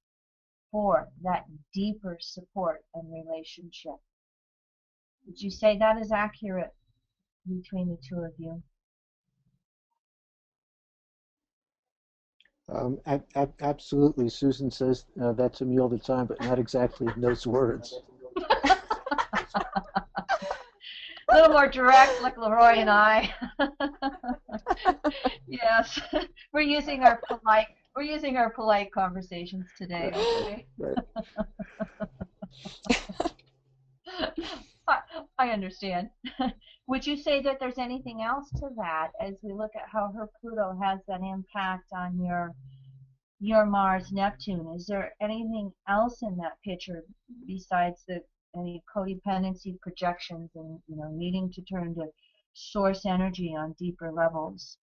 for that deeper support and relationship. Would you say that is accurate between the two of you? Absolutely. Susan says that to me all the time, but not exactly in those words. A little more direct, like Leroy and I. Yes, we're using our polite conversations today, okay? Right. I understand. Would you say that there's anything else to that as we look at how her Pluto has that impact on your Mars Neptune? Is there anything else in that picture besides any codependency projections and needing to turn to source energy on deeper levels?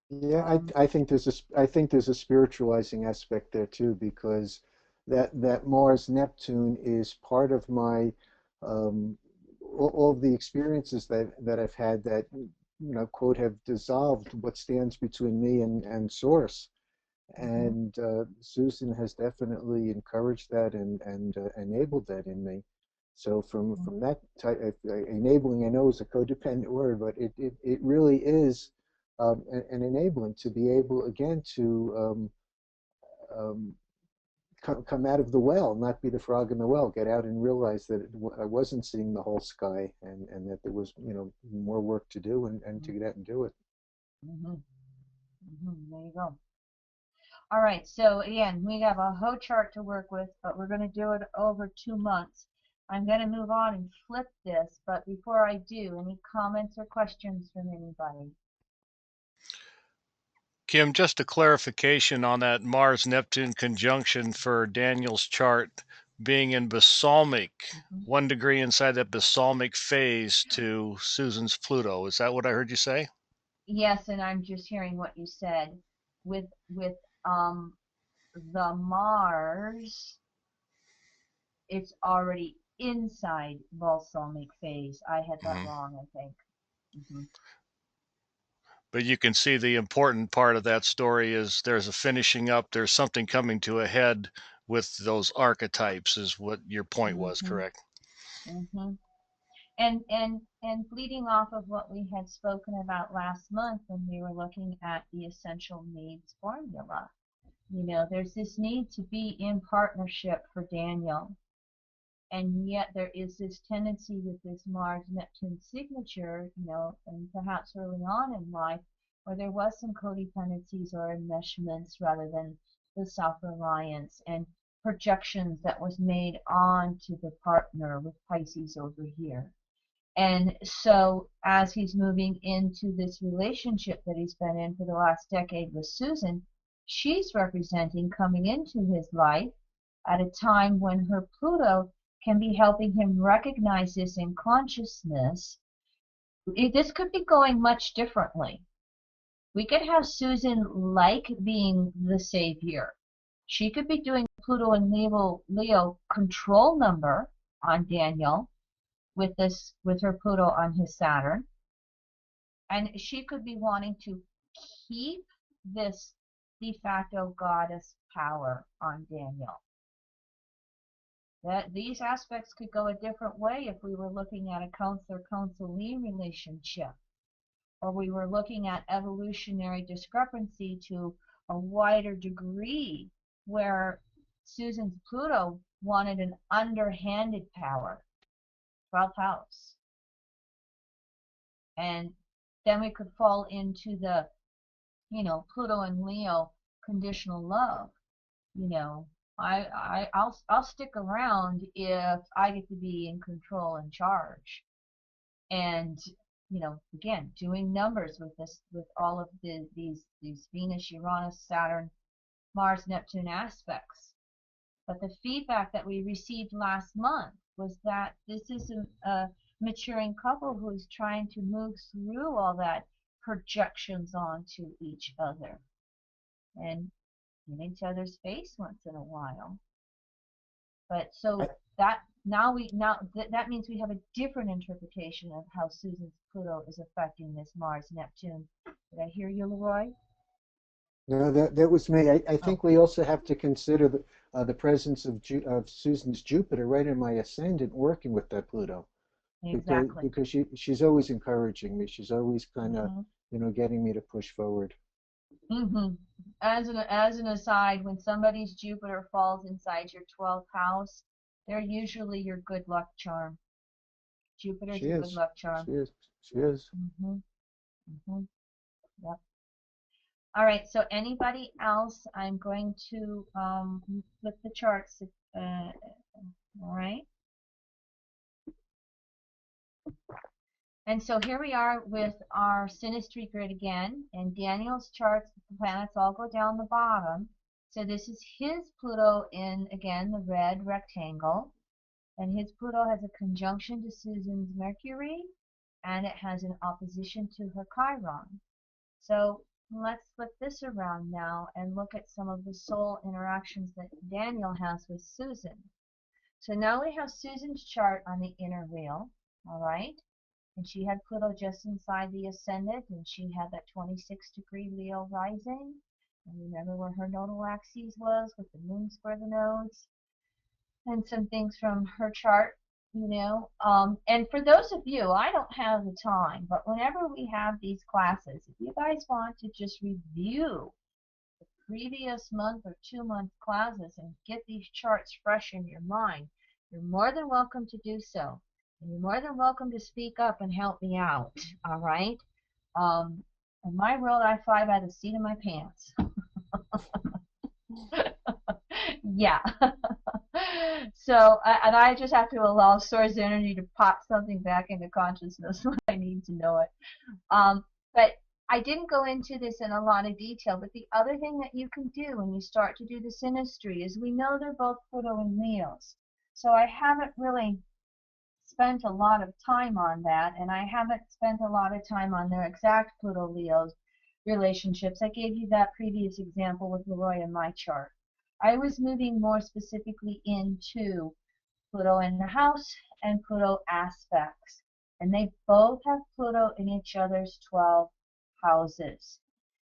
Yeah, I think there's a spiritualizing aspect there too, because that Mars Neptune is part of my all of the experiences that I've had that quote have dissolved what stands between me and source. Mm-hmm. And Susan has definitely encouraged that and enabled that in me. So from that type, enabling, I know is a codependent word, but it really is an enabling to be able again to um, come out of the well, not be the frog in the well, get out and realize that I wasn't seeing the whole sky, and that there was more work to do, and to get out and do it. Mm-hmm. Mm-hmm. There you go. All right, so again, we have a whole chart to work with, but we're going to do it over 2 months. I'm going to move on and flip this, but before I do, any comments or questions from anybody? Kim, just a clarification on that Mars Neptune conjunction for Daniel's chart being in balsamic, 1 degree inside that balsamic phase to Susan's Pluto. Is that what I heard you say? Yes, and I'm just hearing what you said. With um the Mars, it's already inside balsamic phase. I had that Mm-hmm. wrong, I think. Mm-hmm. But you can see the important part of that story is there's a finishing up, there's something coming to a head with those archetypes, is what your point was, Mm-hmm. correct? Mm-hmm. And bleeding off of what we had spoken about last month when we were looking at the essential needs formula. There's this need to be in partnership for Daniel. And yet there is this tendency with this Mars Neptune signature, and perhaps early on in life, where there was some codependencies or enmeshments rather than the self-reliance and projections that was made onto the partner with Pisces over here. And so as he's moving into this relationship that he's been in for the last decade with Susan, she's representing coming into his life at a time when her Pluto can be helping him recognize this in consciousness. This could be going much differently. We could have Susan like being the savior. She could be doing Pluto and Leo control number on Daniel with her Pluto on his Saturn, and she could be wanting to keep this de facto goddess power on Daniel. That these aspects could go a different way if we were looking at a counselor-counselee relationship, or we were looking at evolutionary discrepancy to a wider degree, where Susan's Pluto wanted an underhanded power, 12th house. And then we could fall into the, Pluto and Leo conditional love. I'll stick around if I get to be in control and charge. And again, doing numbers with this, with all of these Venus, Uranus, Saturn, Mars, Neptune aspects. But the feedback that we received last month was that this is a maturing couple who is trying to move through all that projections onto each other and in each other's face once in a while. But so that that means we have a different interpretation of how Susan's Pluto is affecting this Mars Neptune. Did I hear you, Leroy? No, that was me. I Oh, think we also have to consider the presence of Susan's Jupiter right in my ascendant working with that Pluto, exactly. because she's always encouraging me. She's always kind of getting me to push forward. Mm-hmm. As an aside, when somebody's Jupiter falls inside your 12th house, they're usually your good luck charm. Jupiter's She a good is. luck charm. She is. She is. Mm-hmm. Mm-hmm. Yep. All right. So anybody else? I'm going to flip the charts. All right. And so here we are with our synastry grid again, and Daniel's charts, the planets all go down the bottom. So this is his Pluto in, again, the red rectangle. And his Pluto has a conjunction to Susan's Mercury, and it has an opposition to her Chiron. So let's flip this around now and look at some of the soul interactions that Daniel has with Susan. So now we have Susan's chart on the inner wheel, all right? And she had Pluto just inside the ascendant, and she had that 26-degree Leo rising. And remember where her nodal axis was with the moon square the nodes, and some things from her chart. And for those of you, I don't have the time, but whenever we have these classes, if you guys want to just review the previous month or 2 month classes and get these charts fresh in your mind, you're more than welcome to do so. And you're more than welcome to speak up and help me out, all right? In my world, I fly by the seat of my pants. Yeah. So, and I just have to allow source energy to pop something back into consciousness when I need to know it. But I didn't go into this in a lot of detail, but the other thing that you can do when you start to do the synastry is, we know they're both Pluto and Leos. So I haven't really spent a lot of time on that, and I haven't spent a lot of time on their exact Pluto Leos relationships. I gave you that previous example with Leroy in my chart. I was moving more specifically into Pluto in the house and Pluto aspects. And they both have Pluto in each other's 12 houses.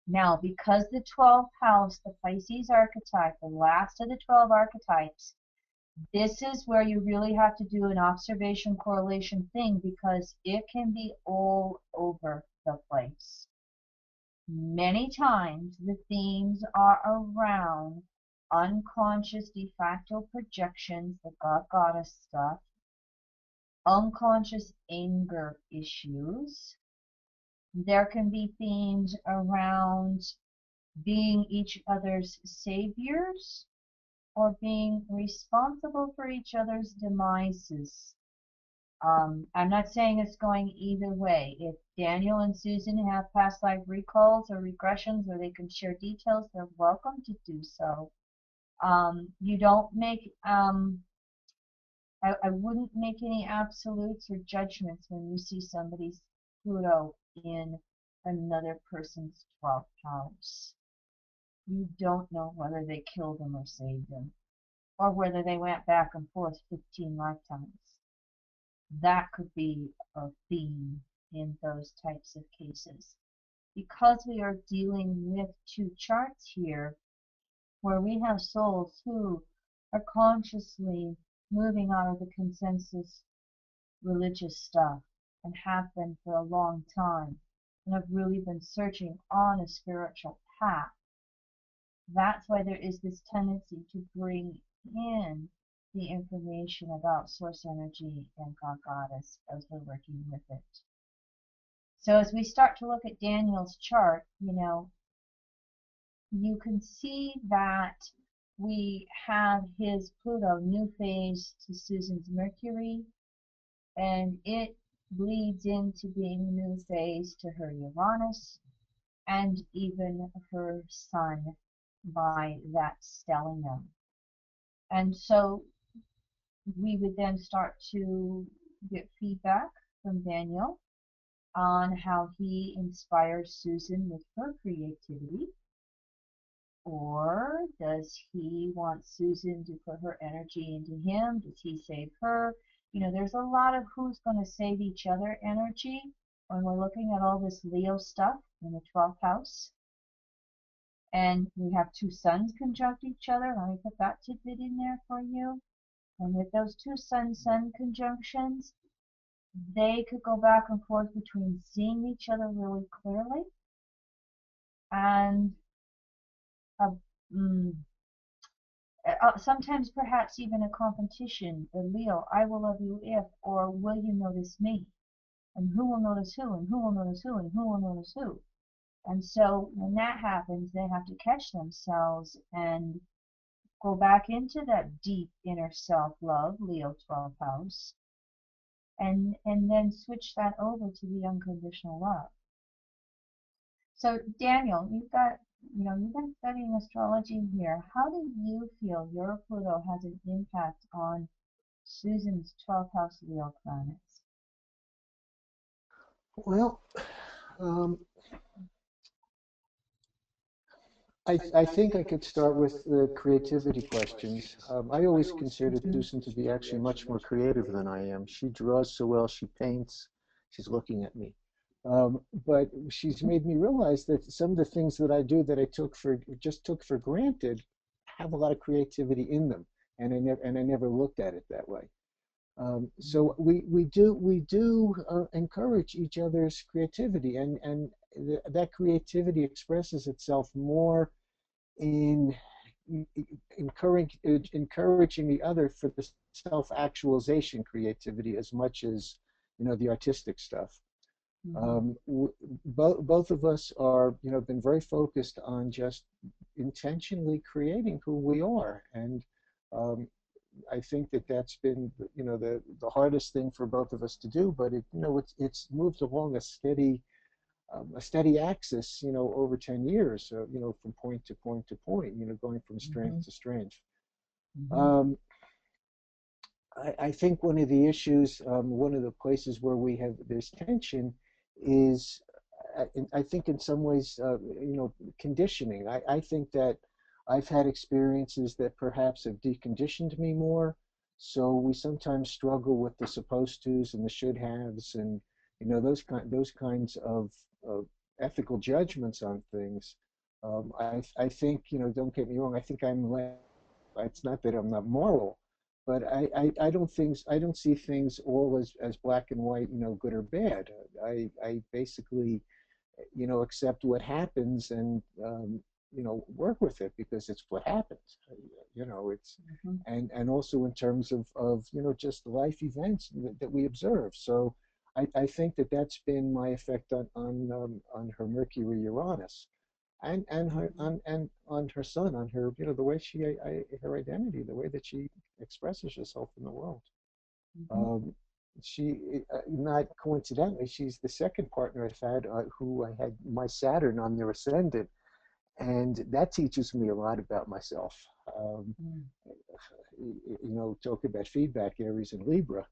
Now, because the 12th house, the Pisces archetype, the last of the 12 archetypes, this is where you really have to do an observation correlation thing, because it can be all over the place. Many times the themes are around unconscious de facto projections, the God Goddess stuff, unconscious anger issues. There can be themes around being each other's saviors or being responsible for each other's demises. I'm not saying it's going either way. If Daniel and Susan have past life recalls or regressions, or they can share details, they're welcome to do so. You don't make, I wouldn't make any absolutes or judgments when you see somebody's Pluto in another person's 12th house. You don't know whether they killed them or saved them, or whether they went back and forth 15 lifetimes. That could be a theme in those types of cases. because we are dealing with two charts here, where we have souls who are consciously moving out of the consensus religious stuff and have been for a long time and have really been searching on a spiritual path. That's why there is this tendency to bring in the information about source energy and God Goddess as we're working with it. So as we start to look at Daniel's chart, you can see that we have his Pluto new phase to Susan's Mercury, and it bleeds into being new phase to her Uranus and even her Sun by that stellium. And so we would then start to get feedback from Daniel on how he inspires Susan with her creativity. Or does he want Susan to put her energy into him? Does he save her? There's a lot of who's going to save each other energy when we're looking at all this Leo stuff in the 12th house. And we have two suns conjunct each other. Let me put that tidbit in there for you. And with those two sun-sun conjunctions, they could go back and forth between seeing each other really clearly and sometimes perhaps even a competition, the Leo, I will love you if, or will you notice me? And who will notice who, and who will notice who, and who will notice who? And so when that happens, they have to catch themselves and go back into that deep inner self-love, Leo 12th house, and then switch that over to the unconditional love. So Daniel, you've been studying astrology here. How do you feel your Pluto has an impact on Susan's 12th house Leo planets? Well, um, I think I could start with the creativity questions. I always considered Susan to be actually much more creative than I am. She draws so well, she paints. She's looking at me. But she's made me realize that some of the things that I do that I just took for granted have a lot of creativity in them, and I never looked at it that way. So we do encourage each other's creativity, and that creativity expresses itself more in encouraging the other for the self-actualization creativity as much as the artistic stuff. Both of us are been very focused on just intentionally creating who we are, and I think that that's been the hardest thing for both of us to do, but it's moved along a steady axis, over 10 years, from point to point to point, going from strength to strength. I think one of the issues, one of the places where we have this tension is, I think in some ways, conditioning. I think that I've had experiences that perhaps have deconditioned me more. So we sometimes struggle with the supposed tos and the should haves, and those kinds of ethical judgments on things. I think, don't get me wrong, I think it's not that I'm not moral, but I don't see things all as black and white, good or bad. I basically, accept what happens and, work with it because it's what happens. It's and also in terms of just life events that we observe. So I think that that's been my effect on her Mercury Uranus, and on her Sun, on her the way her identity, the way that she expresses herself in the world. She not coincidentally, she's the second partner I've had who I had my Saturn on their ascendant, and that teaches me a lot about myself. Talk about feedback, Aries and Libra.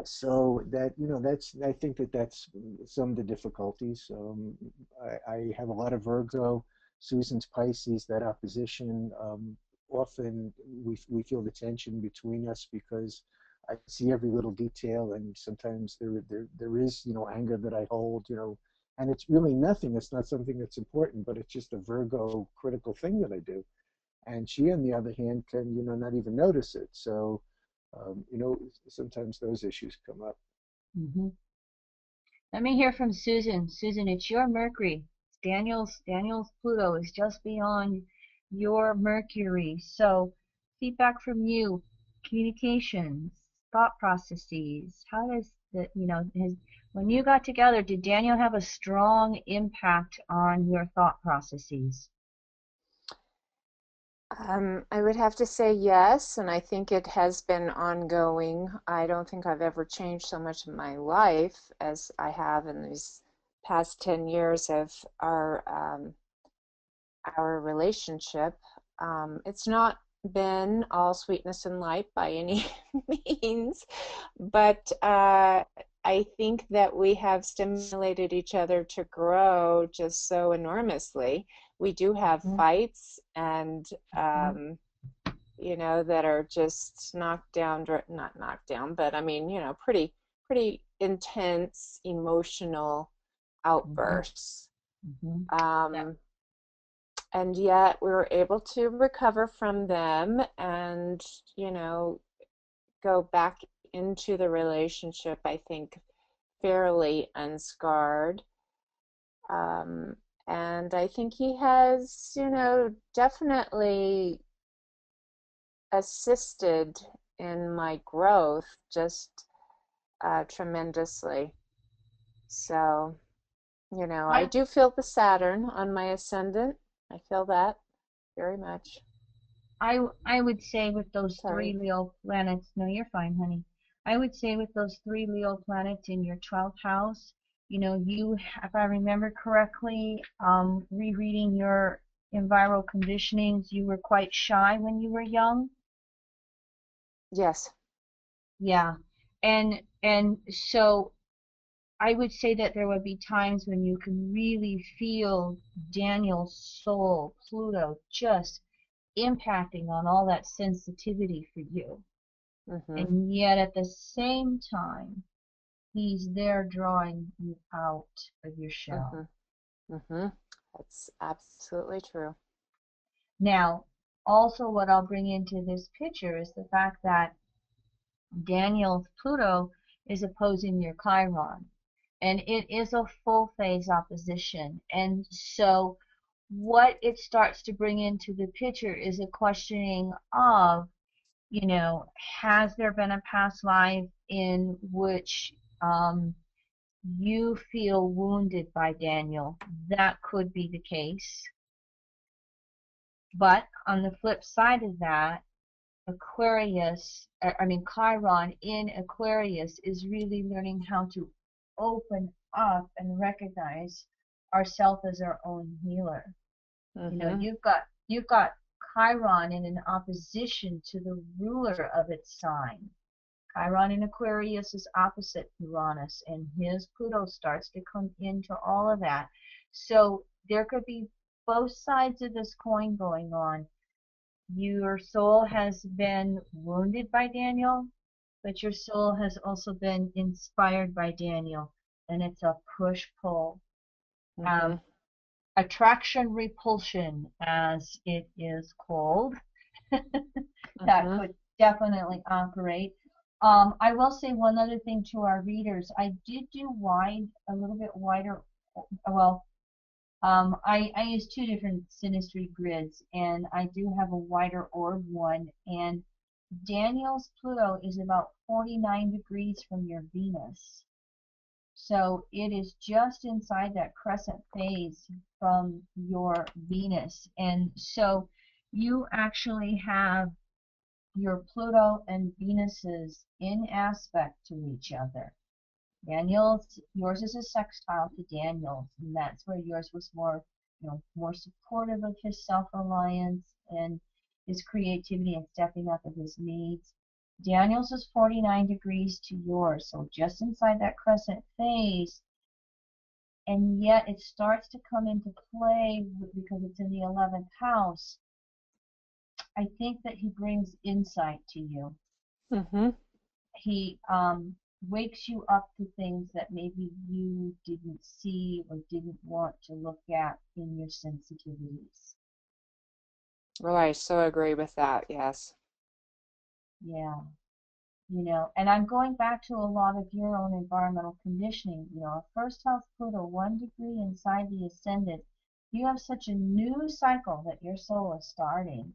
So that that's I think that's some of the difficulties. I have a lot of Virgo, Susan's Pisces. That opposition, often we feel the tension between us because I see every little detail, and sometimes there is anger that I hold, and it's really nothing. It's not something that's important, but it's just a Virgo critical thing that I do. And she, on the other hand, can, not even notice it. So, sometimes those issues come up. Hmm. Let me hear from Susan. Susan, it's your Mercury. Daniel's Pluto is just beyond your Mercury. So feedback from you, communications, thought processes. How does when you got together, did Daniel have a strong impact on your thought processes? I would have to say yes, and I think it has been ongoing. I don't think I've ever changed so much in my life as I have in these past 10 years of our relationship. It's not been all sweetness and light by any means, but I think that we have stimulated each other to grow just so enormously. We do have Mm-hmm. fights and Mm-hmm. that are just knocked down, not knocked down, but I mean, pretty intense emotional Mm-hmm. outbursts. Mm-hmm. That, Um, and yet we were able to recover from them and, you know, go back into the relationship, I think, fairly unscarred. Um, and I think he has, definitely assisted in my growth just tremendously. So, I I do feel the Saturn on my ascendant. I feel that very much. I would say with those three Sorry. Leo planets, no, you're fine, honey. I would say with those three Leo planets in your 12th house, if I remember correctly, rereading your environmental conditionings, you were quite shy when you were young. Yes. Yeah. And so I would say that there would be times when you can really feel Daniel's soul, Pluto, just impacting on all that sensitivity for you. Mm-hmm. And yet at the same time, he's there drawing you out of your shell. Mm-hmm. Mm-hmm. That's absolutely true. Now, also what I'll bring into this picture is the fact that Daniel's Pluto is opposing your Chiron. And it is a full phase opposition. And so what it starts to bring into the picture is a questioning of, has there been a past life in which you feel wounded by Daniel? That could be the case. But on the flip side of that, Chiron in Aquarius is really learning how to open up and recognize ourself as our own healer. Mm-hmm. You've got Chiron in an opposition to the ruler of its sign. Chiron in Aquarius is opposite Uranus, and his Pluto starts to come into all of that. So there could be both sides of this coin going on. Your soul has been wounded by Daniel, but your soul has also been inspired by Daniel, and it's a push-pull. Mm-hmm. Um, attraction repulsion, as it is called, that Mm-hmm. could definitely operate. I will say one other thing to our readers. I did do a little bit wider. Well, I use two different Synastry grids, and I do have a wider orb one. And Daniel's Pluto is about 49 degrees from your Venus. So it is just inside that crescent phase from your Venus. And so you actually have your Pluto and Venuses in aspect to each other. Yours is a sextile to Daniel's, and that's where yours was more supportive of his self-reliance and his creativity and stepping up of his needs. Daniel's is 49 degrees to yours, so just inside that crescent phase, and yet it starts to come into play because it's in the 11th house. I think that he brings insight to you. Mm-hmm. He wakes you up to things that maybe you didn't see or didn't want to look at in your sensitivities. Well, I so agree with that. Yes. Yeah. You know, and I'm going back to a lot of your own environmental conditioning. You know, a first house Pluto, 1 degree inside the ascendant, you have such a new cycle that your soul is starting.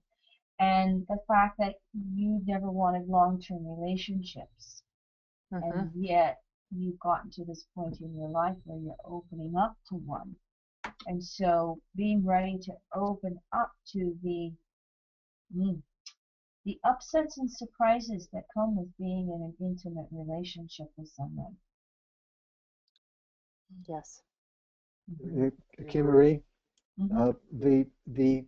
And the fact that you never wanted long-term relationships, Mm-hmm. and yet you've gotten to this point in your life where you're opening up to one. And so being ready to open up to mm, the upsets and surprises that come with being in an intimate relationship with someone. Yes. Mm-hmm. Kim Marie, Mm-hmm. the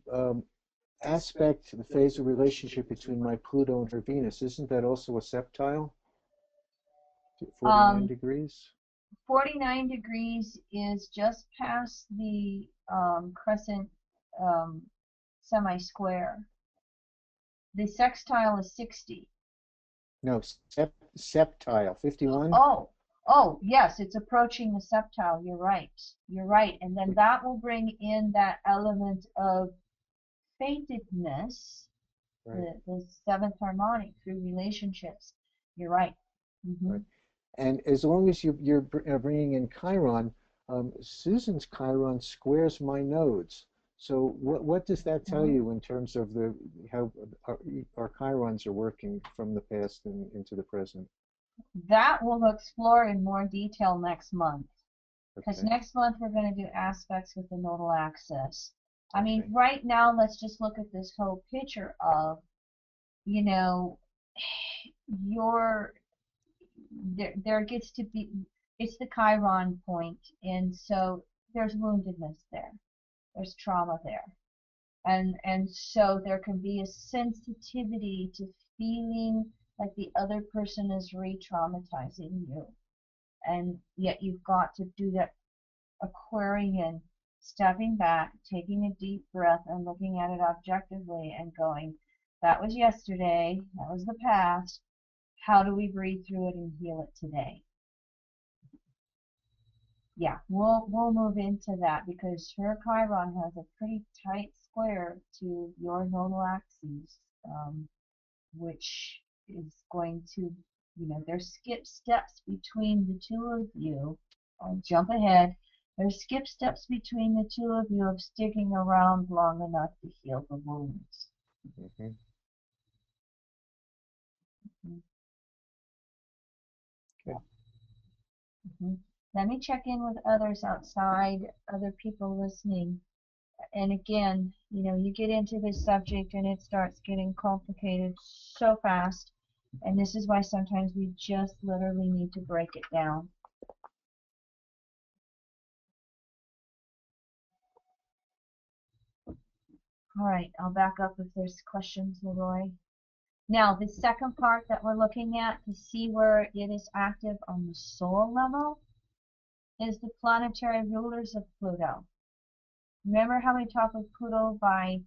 aspect, the phase of relationship between my Pluto and her Venus, isn't that also a septile? 49 Um, degrees? 49 degrees is just past the crescent um, semi-square. The sextile is 60. No, septile, 51? Oh, oh, yes, it's approaching the septile. You're right. You're right. And then that will bring in that element of fatedness, Right, the seventh harmonic through relationships. You're right. Mm-hmm. right. And as long as you're bringing in Chiron, Susan's Chiron squares my nodes. So what does that tell Mm-hmm. you in terms of the how our Chirons are working from the past and into the present? That we'll explore in more detail next month. Because Okay, next month we're going to do aspects with the nodal axis. I mean, okay, right now, let's just look at this whole picture of, you know, your there gets to be, it's the Chiron point, and so there's woundedness there, there's trauma there, and so there can be a sensitivity to feeling like the other person is re-traumatizing you, and yet you've got to do that Aquarian, stepping back, taking a deep breath, and looking at it objectively and going, that was yesterday, that was the past. How do we breathe through it and heal it today? Yeah, we'll move into that because her Chiron has a pretty tight square to your nodal axes, which is going to, there's skip steps between the two of you. I'll jump ahead. There's skip steps between the two of you of sticking around long enough to heal the wounds. hmm Mhm. okay. Mhm. Let me check in with others outside, other people listening. And again, you get into this subject and it starts getting complicated so fast. And this is why sometimes we just literally need to break it down. All right, I'll back up if there's questions, Leroy. Now, the second part that we're looking at to see where it is active on the soul level is the planetary rulers of Pluto. Remember how we talked with Pluto by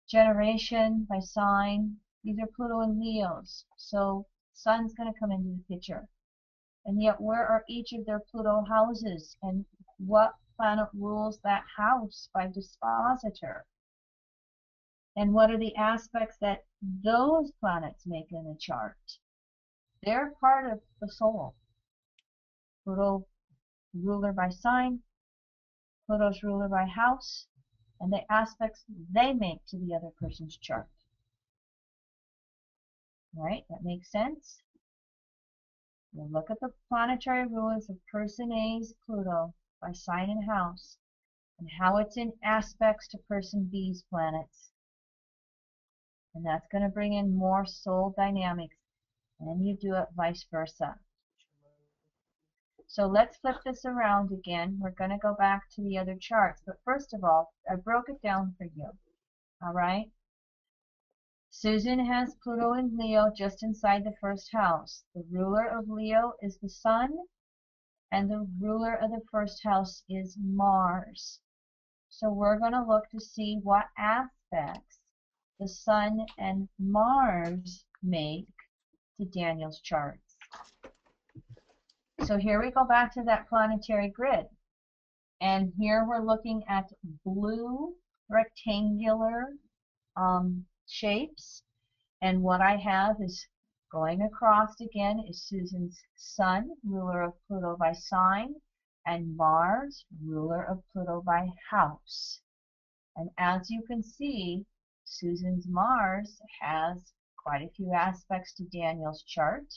generation, by sign? These are Pluto and Leos. So Sun's going to come into the picture. And yet, where are each of their Pluto houses? And what planet rules that house by dispositor? And what are the aspects that those planets make in the chart? They're part of the soul. Pluto ruler by sign, Pluto's ruler by house, and the aspects they make to the other person's chart. Right? That makes sense? We'll look at the planetary rulers of person A's Pluto by sign and house, and how it's in aspects to person B's planets. And that's going to bring in more soul dynamics. And you do it vice versa. So let's flip this around again. We're going to go back to the other charts. But first of all, I broke it down for you. All right? Susan has Pluto in Leo just inside the first house. The ruler of Leo is the sun, and the ruler of the first house is Mars. So we're going to look to see what aspects the sun and Mars make to Daniel's charts. So here we go back to that planetary grid. And here we're looking at blue rectangular shapes. And what I have is going across again is Susan's Sun, ruler of Pluto by sign, and Mars, ruler of Pluto by house. And as you can see, Susan's Mars has quite a few aspects to Daniel's chart,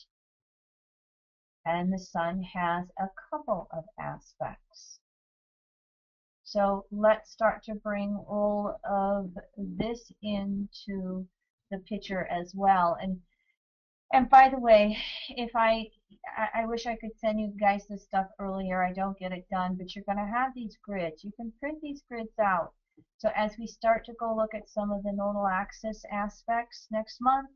and the Sun has a couple of aspects. So let's start to bring all of this into the picture as well. And by the way, if I wish I could send you guys this stuff earlier. I don't get it done, but you're going to have these grids. You can print these grids out. So as we start to go look at some of the nodal axis aspects next month,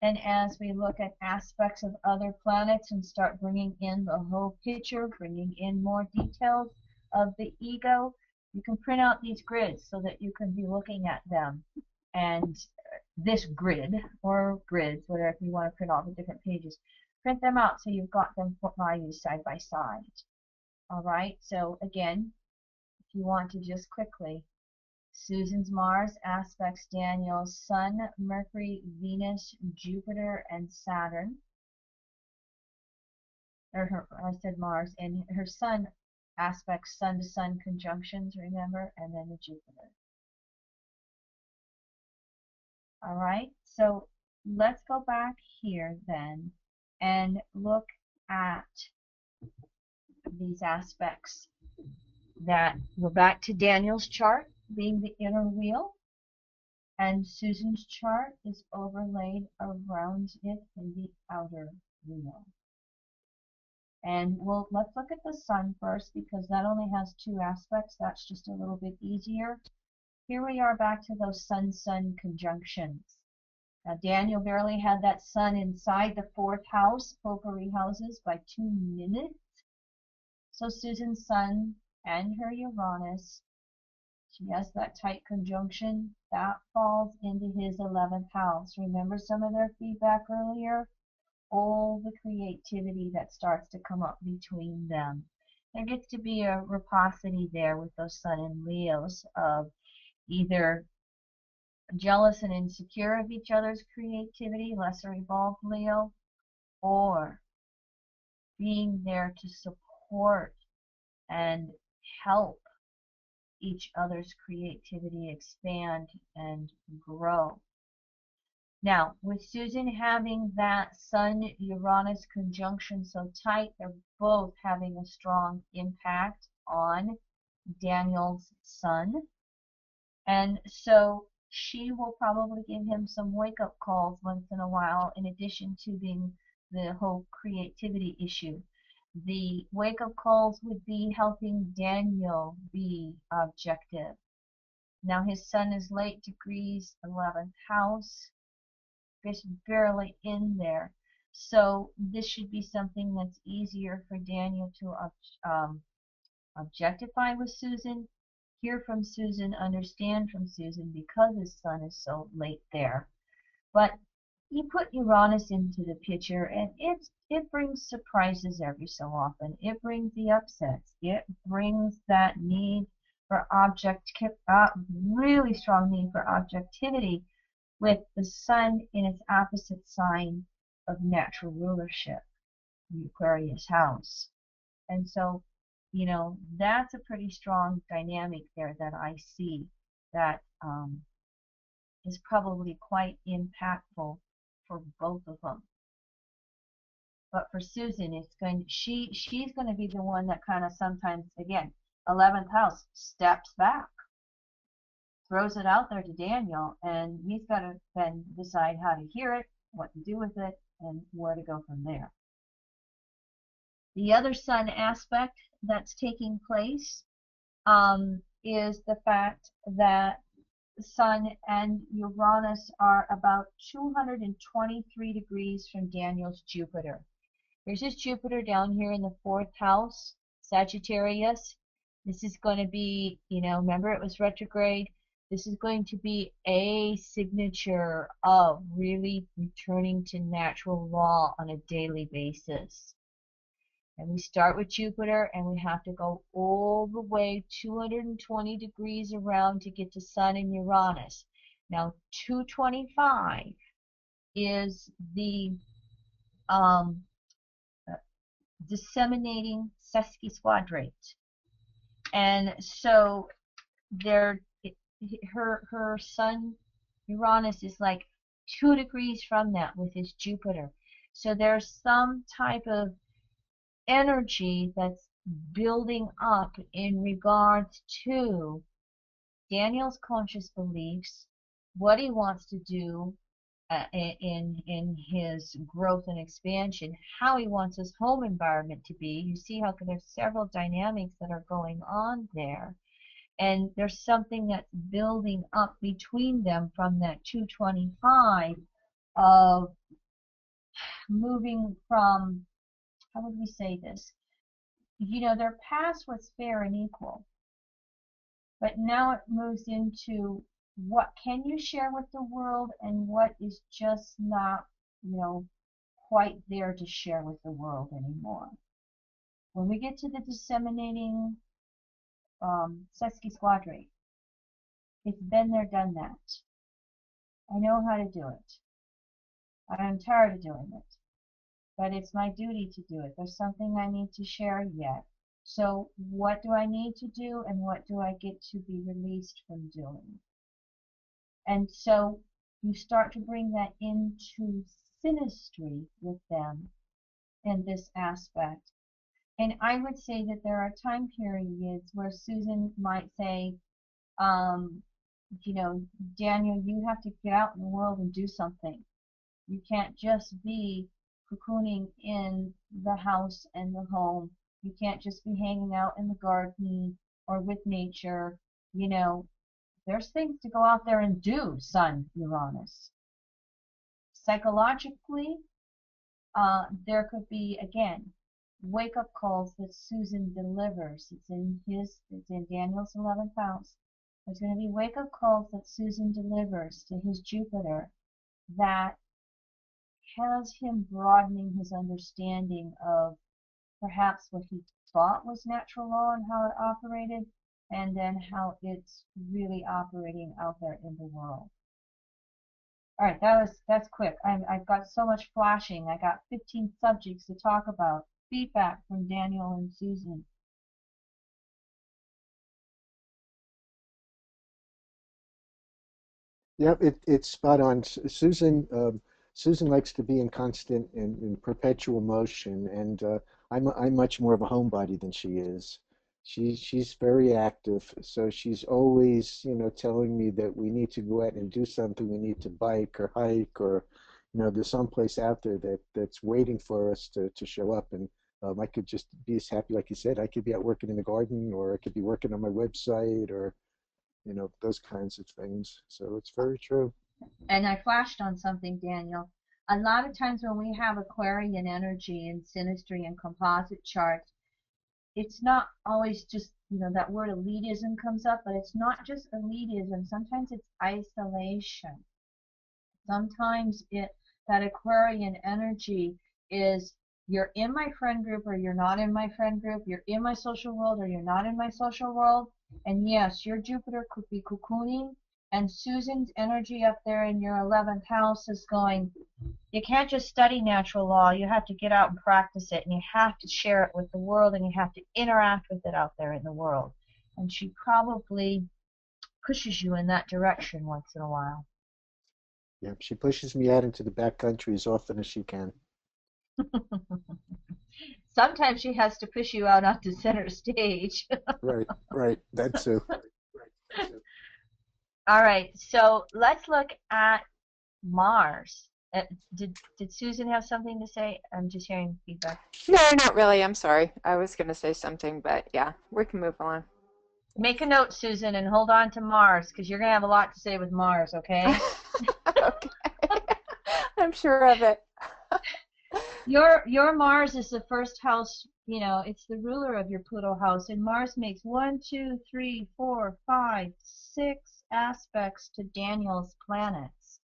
and as we look at aspects of other planets and start bringing in the whole picture, bringing in more details of the ego, you can print out these grids so that you can be looking at them. And this grid, or grids, whatever, if you want to print all the different pages, print them out so you've got them values side by side. All right, so again, if you want to just quickly, Susan's Mars aspects Daniel's Sun, Mercury, Venus, Jupiter, and Saturn. I said Mars, and her Sun aspects Sun to Sun conjunctions, remember, and then the Jupiter. All right, so let's go back here then and look at these aspects that we're back to Daniel's chart being the inner wheel, and Susan's chart is overlaid around it in the outer wheel. And let's look at the Sun first, because that only has two aspects. That's just a little bit easier. Here we are back to those Sun-Sun conjunctions. Now Daniel barely had that Sun inside the fourth house, potpourri houses, by 2 minutes. So Susan's Sun and her Uranus, she has that tight conjunction, that falls into his 11th house. Remember some of their feedback earlier? All the creativity that starts to come up between them. There gets to be a reciprocity there with those Sun and Leos of either jealous and insecure of each other's creativity, lesser evolved Leo, or being there to support and help each other's creativity expand and grow. Now, with Susan having that Sun-Uranus conjunction so tight, they're both having a strong impact on Daniel's Sun. And so she will probably give him some wake-up calls once in a while, in addition to being the whole creativity issue. The wake-up calls would be helping Daniel be objective. Now his Sun is late degrees, 11th house, just barely in there. So this should be something that's easier for Daniel to objectify with Susan, hear from Susan, understand from Susan, because his Sun is so late there. But you put Uranus into the picture, and it brings surprises every so often. It brings the upsets. It brings that need for really strong need for objectivity, with the Sun in its opposite sign of natural rulership, the Aquarius house. And so, that's a pretty strong dynamic there that I see that is probably quite impactful for both of them. But for Susan, she's going to be the one that kind of sometimes, again, 11th house, steps back, throws it out there to Daniel, and he's got to then decide how to hear it, what to do with it, and where to go from there. The other Sun aspect that's taking place is the fact that Sun and Uranus are about 223 degrees from Daniel's Jupiter. Here's his Jupiter down here in the fourth house, Sagittarius. This is going to be, remember it was retrograde. This is going to be a signature of really returning to natural law on a daily basis. And we start with Jupiter, and we have to go all the way 220 degrees around to get to Sun and Uranus. Now, 225 is the um, disseminating sesquisquadrate. And so there, her Sun Uranus is like 2 degrees from that with his Jupiter. So there's some type of energy that's building up in regards to Daniel's conscious beliefs, what he wants to do in his growth and expansion, how he wants his home environment to be. You see how there's several dynamics that are going on there. And there's something that's building up between them from that 225 of moving from, how would we say this? You know, their past was fair and equal, but now it moves into what can you share with the world and what is just not, you know, quite there to share with the world anymore. When we get to the disseminating sesquisquadrate, it's been there, done that. I know how to do it. I'm tired of doing it, but it's my duty to do it. There's something I need to share yet. So what do I need to do, and what do I get to be released from doing? And so you start to bring that into synastry with them in this aspect. And I would say that there are time periods where Susan might say, you know, Daniel, you have to get out in the world and do something. You can't just be cocooning in the house and the home. You can't just be hanging out in the garden or with nature. You know, there's things to go out there and do, Sun Uranus. Psychologically, there could be, again, wake-up calls that Susan delivers. It's in Daniel's 11th house. There's going to be wake-up calls that Susan delivers to his Jupiter that has him broadening his understanding of perhaps what he thought was natural law and how it operated, and then how it's really operating out there in the world. All right, that's quick. I've got so much flashing. I got 15 subjects to talk about. Feedback from Daniel and Susan. Yep, it's spot on. Susan likes to be in constant and in perpetual motion, and I'm much more of a homebody than she is. She's very active, so she's always, telling me that we need to go out and do something. We need to bike or hike, or there's someplace out there that's waiting for us to show up. And I could just be as happy, like you said, I could be out working in the garden, or I could be working on my website, or those kinds of things. So it's very true. And I flashed on something, Daniel. A lot of times when we have Aquarian energy in synastry and composite charts, it's not always just, that word elitism comes up, but it's not just elitism. Sometimes it's isolation. Sometimes that Aquarian energy is you're in my friend group or you're not in my friend group, you're in my social world or you're not in my social world. And yes, your Jupiter could be cocooning, and Susan's energy up there in your 11th house is going, you can't just study natural law, you have to get out and practice it, and you have to share it with the world, and you have to interact with it out there in the world. And she probably pushes you in that direction once in a while. Yeah, she pushes me out into the back country as often as she can. Sometimes she has to push you out onto center stage. Right, that too. All right, so let's look at Mars. Did Susan have something to say? I'm just hearing feedback. No, not really. I'm sorry. I was going to say something, but yeah, we can move on. Make a note, Susan, and hold on to Mars, because you're going to have a lot to say with Mars, okay? Okay. I'm sure of it. Your Mars is the first house, it's the ruler of your Pluto house, and Mars makes 1, 2, 3, 4, 5, 6 aspects to Daniel's planets.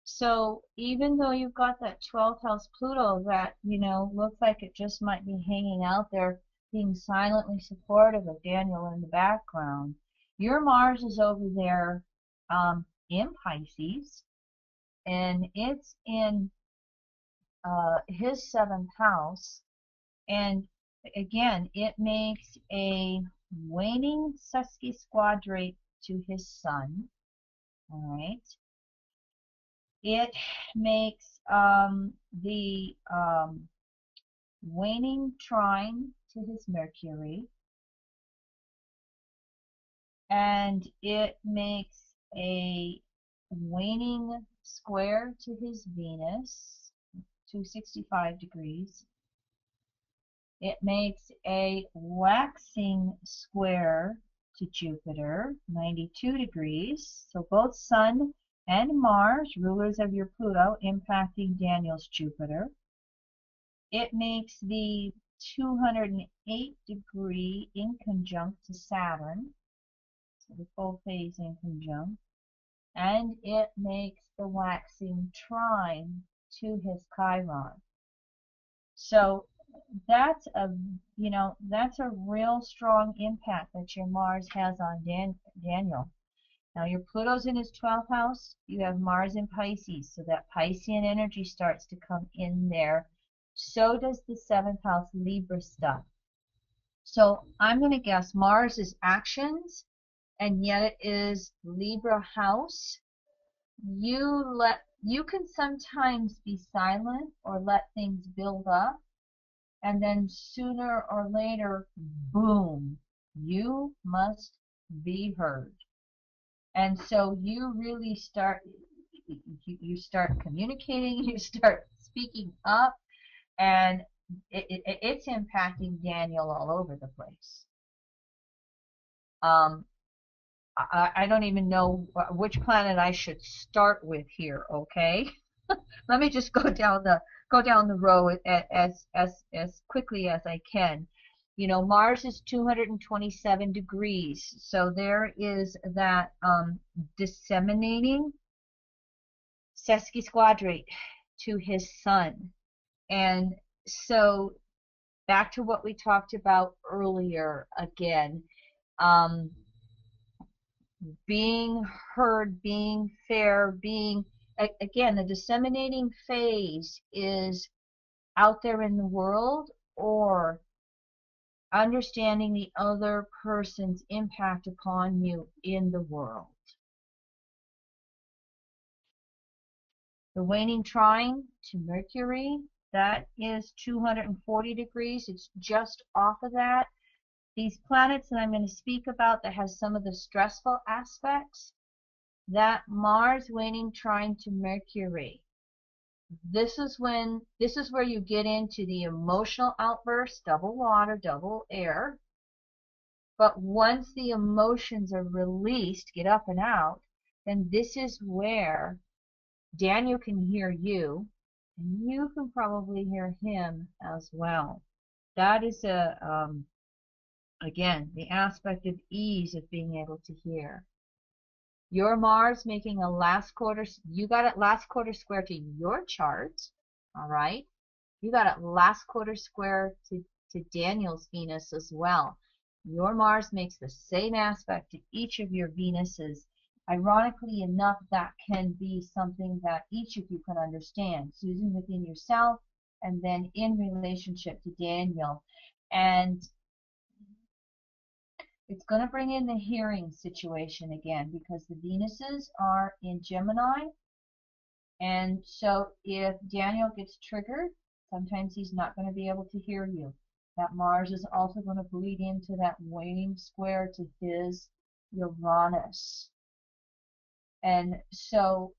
So even though you've got that 12th house Pluto that, looks like it just might be hanging out there, being silently supportive of Daniel in the background, your Mars is over there in Pisces, and it's in his 7th house. And again, it makes a waning sesquisquadrate to his sun. All right. It makes the waning trine to his Mercury, and it makes a waning square to his Venus, 265 degrees. It makes a waxing square to Jupiter, 92 degrees. So both Sun and Mars, rulers of your Pluto, impacting Daniel's Jupiter. It makes the 208-degree inconjunct to Saturn, so the full phase inconjunct, and it makes the waxing trine to his Chiron. So that's a real strong impact that your Mars has on Daniel. Now your Pluto's in his 12th house, you have Mars in Pisces, so that Piscean energy starts to come in there. So does the 7th house Libra stuff. So I'm going to guess Mars is actions, and yet it is Libra house. You can sometimes be silent or let things build up, and then sooner or later, boom, you must be heard. And so you really start communicating, you start speaking up, and it's impacting Daniel all over the place. I don't even know which planet I should start with here, okay? Let me just go down the row as quickly as I can. Mars is 227 degrees, so there is that disseminating sesquisquadrate to his sun. And so back to what we talked about earlier again, being heard, being fair, again, the disseminating phase is out there in the world, or understanding the other person's impact upon you in the world. The waning trine to Mercury, that is 240 degrees. It's just off of that. These planets that I'm going to speak about that has some of the stressful aspects, that Mars waning trine to Mercury. This is where you get into the emotional outburst, double water, double air. But once the emotions are released, get up and out, then this is where Daniel can hear you, and you can probably hear him as well. That is again, the aspect of ease of being able to hear. Your Mars making a last quarter, you got it last quarter square to your chart, all right? You got it last quarter square to Daniel's Venus as well. Your Mars makes the same aspect to each of your Venuses. Ironically enough, that can be something that each of you can understand. Susan within yourself, and then in relationship to Daniel. And it's going to bring in the hearing situation again, because the Venuses are in Gemini. And so if Daniel gets triggered, sometimes he's not going to be able to hear you. That Mars is also going to bleed into that waning square to his Uranus. And so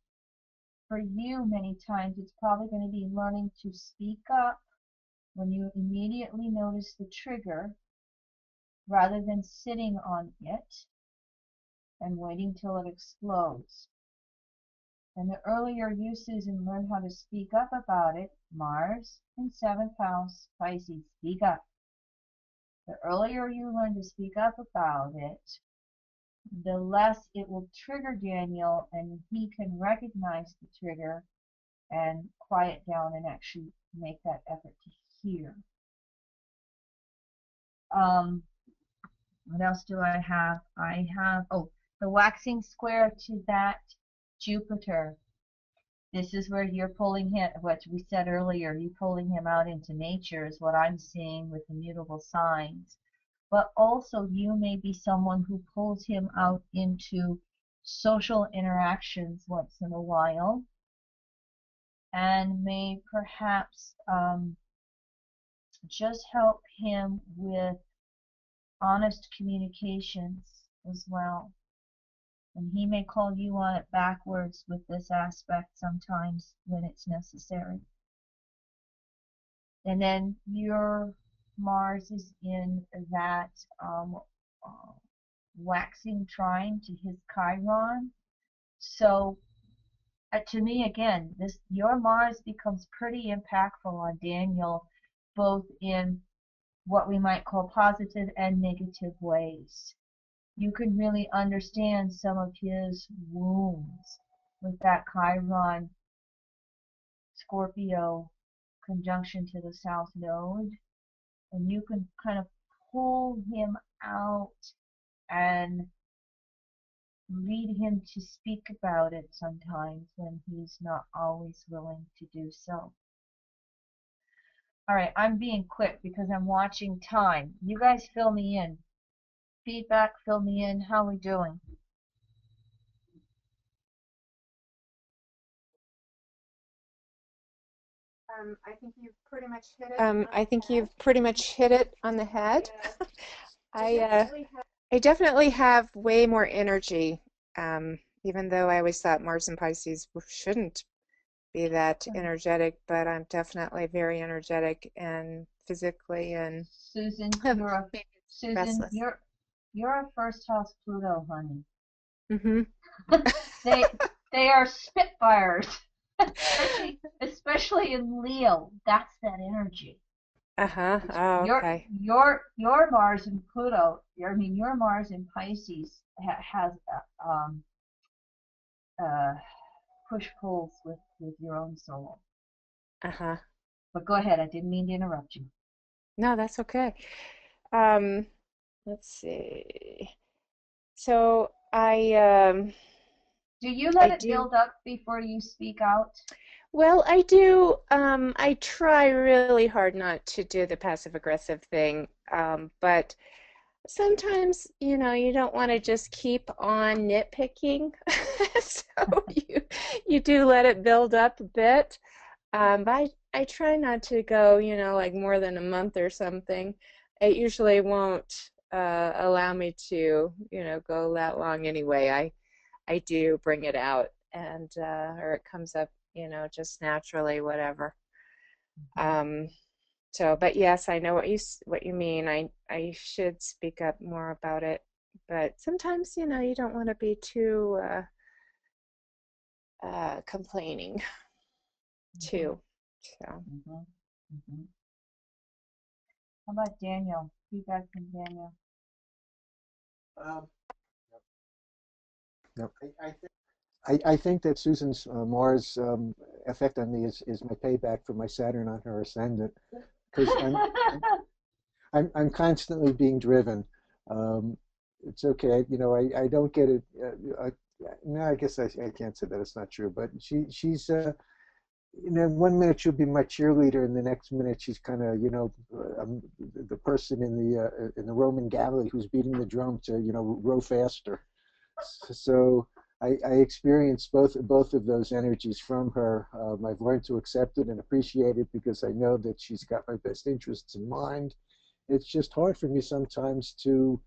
for you, many times, it's probably going to be learning to speak up when you immediately notice the trigger, rather than sitting on it and waiting till it explodes. And the earlier you, Susan, learn how to speak up about it, Mars in 7th house, Pisces, speak up. The earlier you learn to speak up about it, the less it will trigger Daniel, and he can recognize the trigger and quiet down and actually make that effort to hear. What else do I have? I have, oh, the waxing square to that Jupiter. This is where you're pulling him, what we said earlier, you pulling him out into nature is what I'm seeing with the mutable signs. But also you may be someone who pulls him out into social interactions once in a while, and may perhaps just help him with honest communications as well. And he may call you on it backwards with this aspect sometimes when it's necessary. And then your Mars is in that waxing trine to his Chiron. So to me, again, this your Mars becomes pretty impactful on Daniel, both in what we might call positive and negative ways. You can really understand some of his wounds with that Chiron Scorpio conjunction to the South Node, and you can kind of pull him out and lead him to speak about it sometimes when he's not always willing to do so. All right, I'm being quick because I'm watching time. You guys fill me in. Feedback, fill me in. How are we doing? I think you've pretty much hit it. I think you've pretty much hit it on the head. I definitely have way more energy, even though I always thought Mars and Pisces shouldn't be that energetic, but I'm definitely very energetic and physically and Susan, Susan, restless. you're a first house Pluto, honey. Mm-hmm. They are spitfires, especially in Leo. That's that energy. Uh-huh. Oh, okay. Your Mars and Pluto. Your Mars in Pisces has push pulls with your own soul. Uh-huh. But go ahead. I didn't mean to interrupt you. No, that's okay. Let's see. So do you let it do. build up before you speak out? Well, I do. I try really hard not to do the passive aggressive thing, but sometimes, you don't want to just keep on nitpicking. So you do let it build up a bit. But I try not to go, like more than a month or something. It usually won't allow me to, go that long anyway. I do bring it out and or it comes up, just naturally, whatever. So, but yes, I know what you mean. I should speak up more about it, but sometimes, you don't want to be too complaining too. So. How about Daniel? Feedback from Daniel. No, I think that Susan's Mars effect on me is my payback for my Saturn on her ascendant, because I'm constantly being driven. Um, it's okay, I don't get it. No, I guess I can't say that it's not true, but she's 1 minute she'll be my cheerleader, and the next minute she's kind of the person in the Roman Galley who's beating the drum to row faster. So I experience both of those energies from her. I've learned to accept it and appreciate it because I know that she's got my best interests in mind. It's just hard for me sometimes to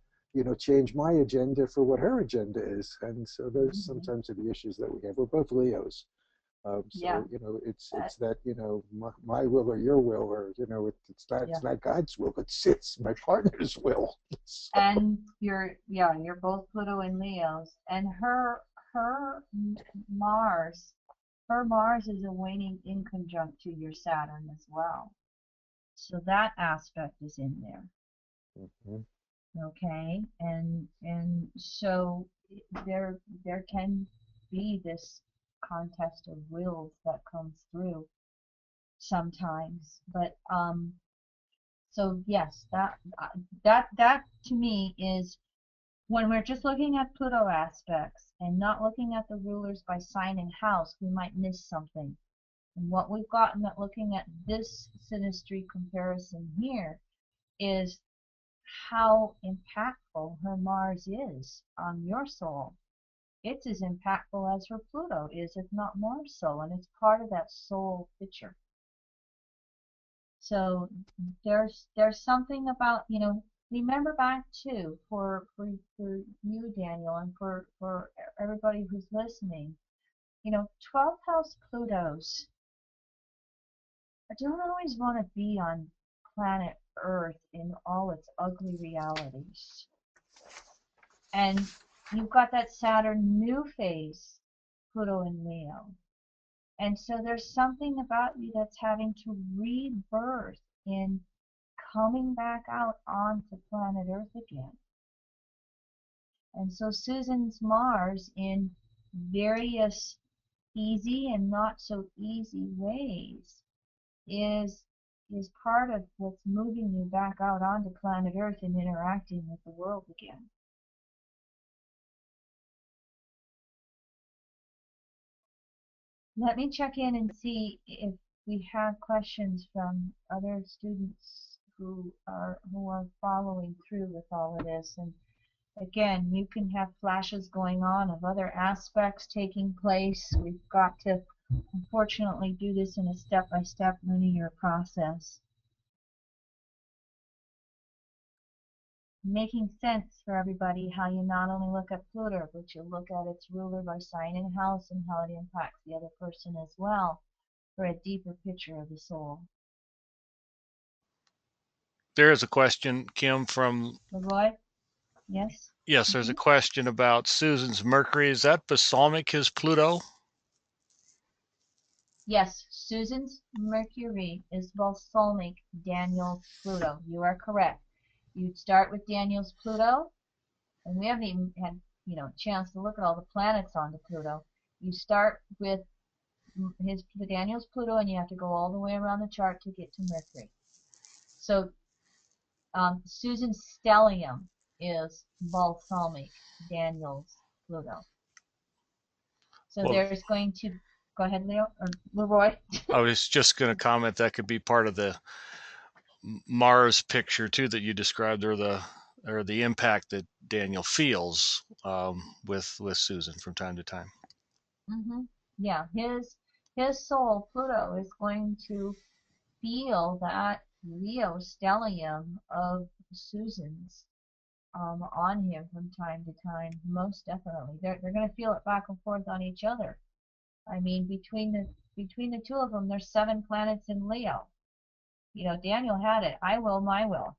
change my agenda for what her agenda is, and so those sometimes are the issues that we have. We're both Leos. Yeah. It's that my will or your will, or it's not God's will, it's my partner's will. So. And you're both Pluto and Leos, and her Mars is a waning inconjunct to your Saturn as well, so that aspect is in there. Okay, and so there can be this contest of wills that comes through sometimes, but so yes, that to me is when we're just looking at Pluto aspects and not looking at the rulers by sign and house, we might miss something. And what we've gotten at looking at this synastry comparison here is how impactful her Mars is on your soul. It's as impactful as her Pluto is, if not more so, and it's part of that soul picture. So there's something about, remember back too for you, Daniel, and for everybody who's listening, 12th house Plutos don't always want to be on planet Earth in all its ugly realities. And you've got that Saturn new phase, Pluto in Leo. And so there's something about you that's having to rebirth in coming back out onto planet Earth again. And so Susan's Mars, in various easy and not so easy ways, is part of what's moving you back out onto planet Earth and interacting with the world again. Let me check in and see if we have questions from other students who are following through with all of this. And again, you can have flashes going on of other aspects taking place. We've got to unfortunately do this in a step-by-step linear process. Making sense for everybody how you not only look at Pluto, but you look at its ruler by sign and house and how it impacts the other person as well for a deeper picture of the soul. There is a question, Kim, from Leroy? Yes? yes, there's a question about Susan's Mercury. Is that balsamic his Pluto? Yes, Susan's Mercury is balsamic Daniel's Pluto. You are correct. You'd start with Daniel's Pluto, and we haven't even had a chance to look at all the planets onto Pluto. You start with Daniel's Pluto, and you have to go all the way around the chart to get to Mercury. So Susan's stellium is balsamic Daniel's Pluto. So Well, there's going to go ahead, Leo or Leroy. I was just going to comment that could be part of the Mars picture too that you described, or the impact that Daniel feels with Susan from time to time. Yeah, his soul Pluto is going to feel that Leo stellium of Susan's on him from time to time. Most definitely, they're going to feel it back and forth on each other. I mean, between the two of them, there's 7 planets in Leo. Daniel had it. I will, my will.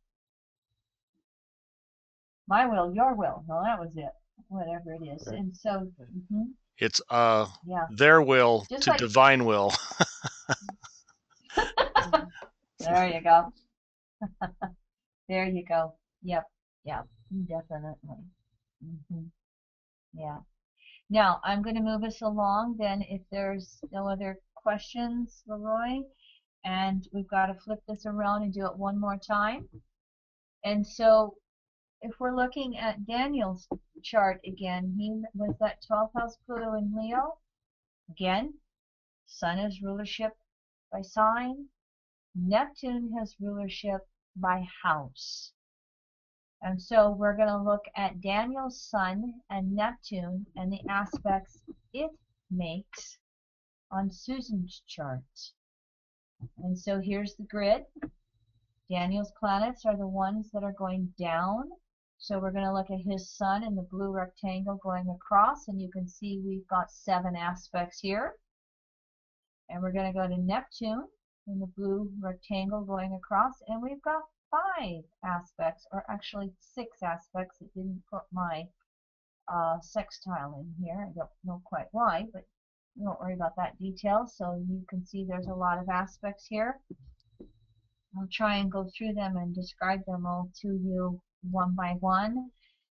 My will, your will. No, that was it. Whatever it is. Right. And so, It's yeah, their will just to like divine will. there you go. There you go. Yep, yep, definitely. Yeah. Now I'm going to move us along. Then, if there's no other questions, Leroy, and we've got to flip this around and do it one more time. And so, if we're looking at Daniel's chart again, he was that 12th house Pluto in Leo. Again, Sun is rulership by sign. Neptune has rulership by house. And so we're going to look at Daniel's Sun and Neptune and the aspects it makes on Susan's chart. And so here's the grid. Daniel's planets are the ones that are going down. So we're going to look at his Sun in the blue rectangle going across, and you can see we've got 7 aspects here. And we're going to go to Neptune in the blue rectangle going across, and we've got 5 aspects, or actually 6 aspects. It didn't put my sextile in here. I don't know quite why, but don't worry about that detail. So you can see there's a lot of aspects here. I'll try and go through them and describe them all to you one by one.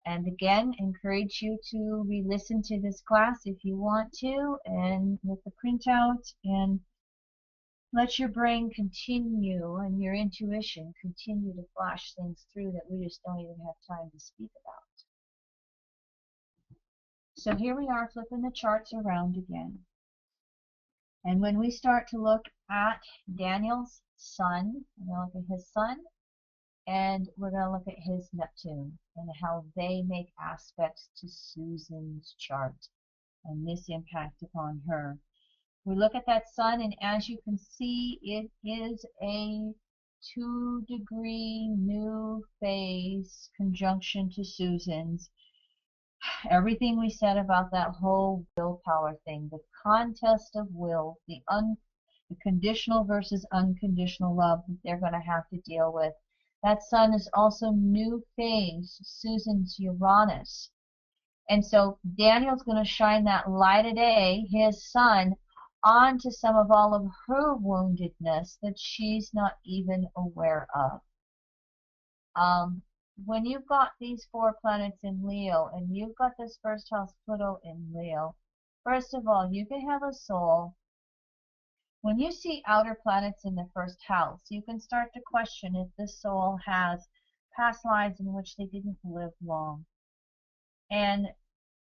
And again, encourage you to re-listen to this class if you want to, and with the printout, and let your brain continue and your intuition continue to flash things through that we just don't even have time to speak about. So here we are flipping the charts around again. And when we start to look at Daniel's sun, we're going to look at his sun, and we're going to look at his Neptune and how they make aspects to Susan's chart and this impact upon her. We look at that sun, and as you can see, it is a 2-degree new phase conjunction to Susan's. Everything we said about that whole willpower thing, the contest of will, the conditional versus unconditional love that they're going to have to deal with. That sun is also new phase, Susan's Uranus. And so Daniel's going to shine that light of day, his sun, onto some of all of her woundedness that she's not even aware of. When you've got these 4 planets in Leo and you've got this first house Pluto in Leo, first of all, you can have a soul. When you see outer planets in the first house, you can start to question if this soul has past lives in which they didn't live long. And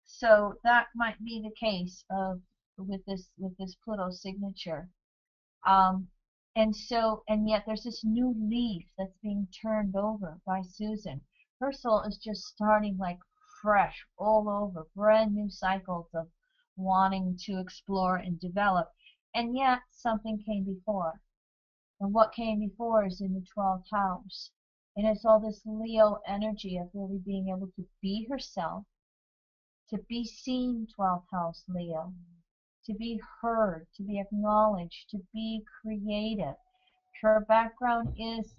so that might be the case with this Pluto signature. And yet there's this new leaf that's being turned over by Susan. Her soul is just starting like fresh all over, brand new cycles of wanting to explore and develop. And yet something came before. And what came before is in the 12th house. And it's all this Leo energy of really being able to be herself, to be seen, 12th house Leo, to be heard, to be acknowledged, to be creative. Her background is,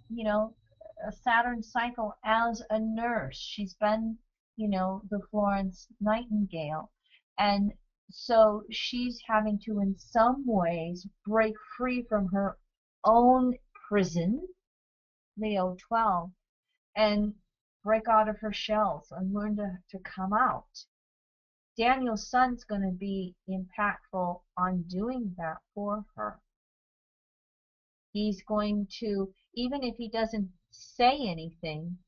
a Saturn cycle as a nurse. She's been, the Florence Nightingale. And so she's having to, in some ways, break free from her own prison, Leo 12, and break out of her shells and learn to come out. Daniel's son's going to be impactful on doing that for her. He's going to, even if he doesn't say anything,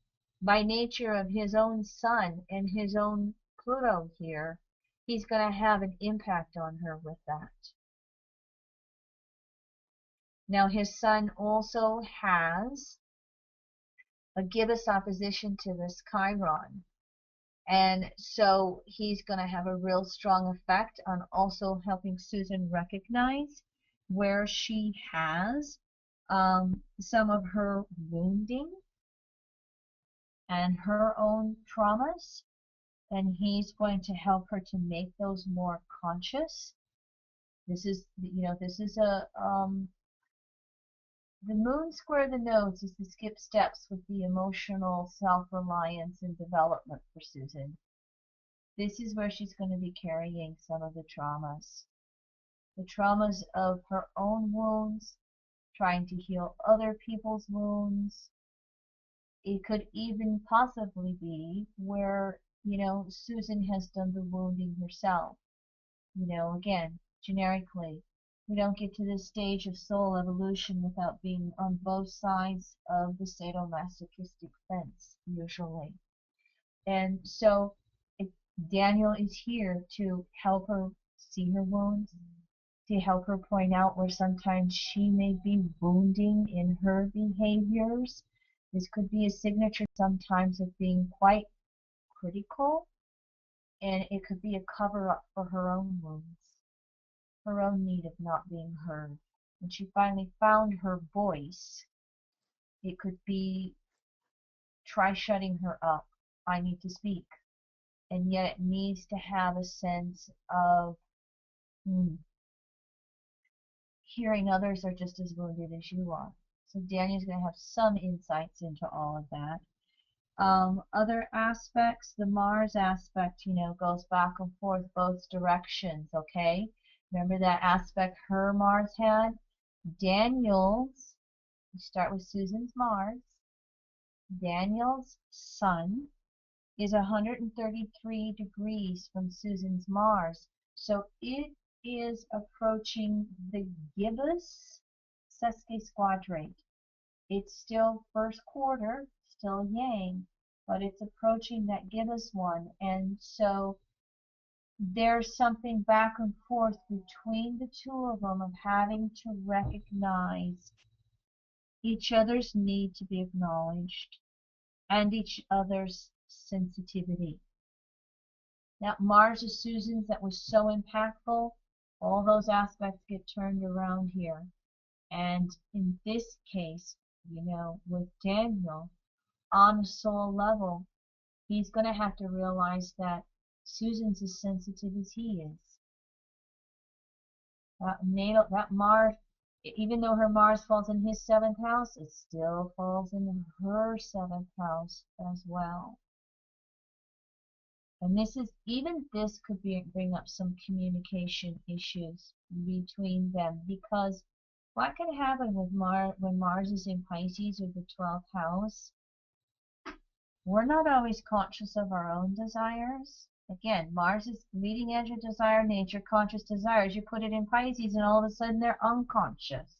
by nature of his own sun and his own Pluto here, he's going to have an impact on her with that. Now his sun also has a gibbous opposition to this Chiron. And so he's going to have a real strong effect on also helping Susan recognize where she has some of her wounding and her own traumas. And he's going to help her to make those more conscious. This is, the moon square the nodes is the skip steps with the emotional self-reliance and development for Susan. This is where she's going to be carrying some of the traumas. The traumas of her own wounds, trying to heal other people's wounds. It could even possibly be where, Susan has done the wounding herself. Again, generically, we don't get to this stage of soul evolution without being on both sides of the sadomasochistic fence, usually. And so Daniel is here to help her see her wounds, to help her point out where sometimes she may be wounding in her behaviors. This could be a signature sometimes of being quite critical, and it could be a cover-up for her own wounds, her own need of not being heard. When she finally found her voice, it could be, try shutting her up. I need to speak. And yet it needs to have a sense of hearing others are just as wounded as you are. So Daniel's going to have some insights into all of that. Other aspects, the Mars aspect, goes back and forth both directions, okay? Remember that aspect her Mars had? Daniel's, we start with Susan's Mars. Daniel's sun is 133 degrees from Susan's Mars. So it is approaching the gibbous sesquisquadrate. It's still first quarter, still yang, but it's approaching that gibbous one. And so there's something back and forth between the two of them of having to recognize each other's need to be acknowledged and each other's sensitivity. Now, Mars is Susan's that was so impactful. All those aspects get turned around here. And in this case, with Daniel, on a soul level, he's going to have to realize that Susan's as sensitive as he is. That Mars, even though her Mars falls in his 7th house, it still falls in her 7th house as well. And this could bring up some communication issues between them, because what can happen with when Mars is in Pisces or the 12th house? We're not always conscious of our own desires. Again, Mars is leading edge of desire, nature, conscious desires. You put it in Pisces and all of a sudden they're unconscious.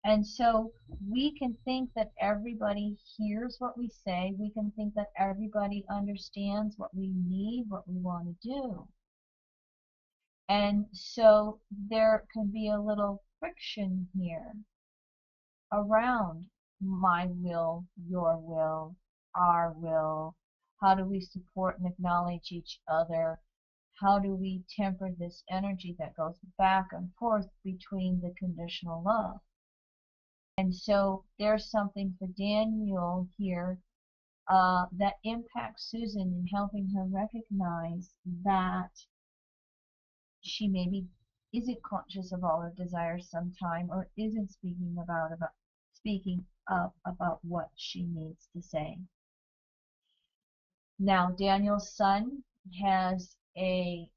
And so we can think that everybody hears what we say. We can think that everybody understands what we need, what we want to do. And so there can be a little friction here around my will, your will, our will. How do we support and acknowledge each other? How do we temper this energy that goes back and forth between the conditional love? And so there's something for Daniel here that impacts Susan in helping her recognize that she maybe isn't conscious of all her desires sometime, or isn't speaking up about what she needs to say. Now, Daniel's sun has a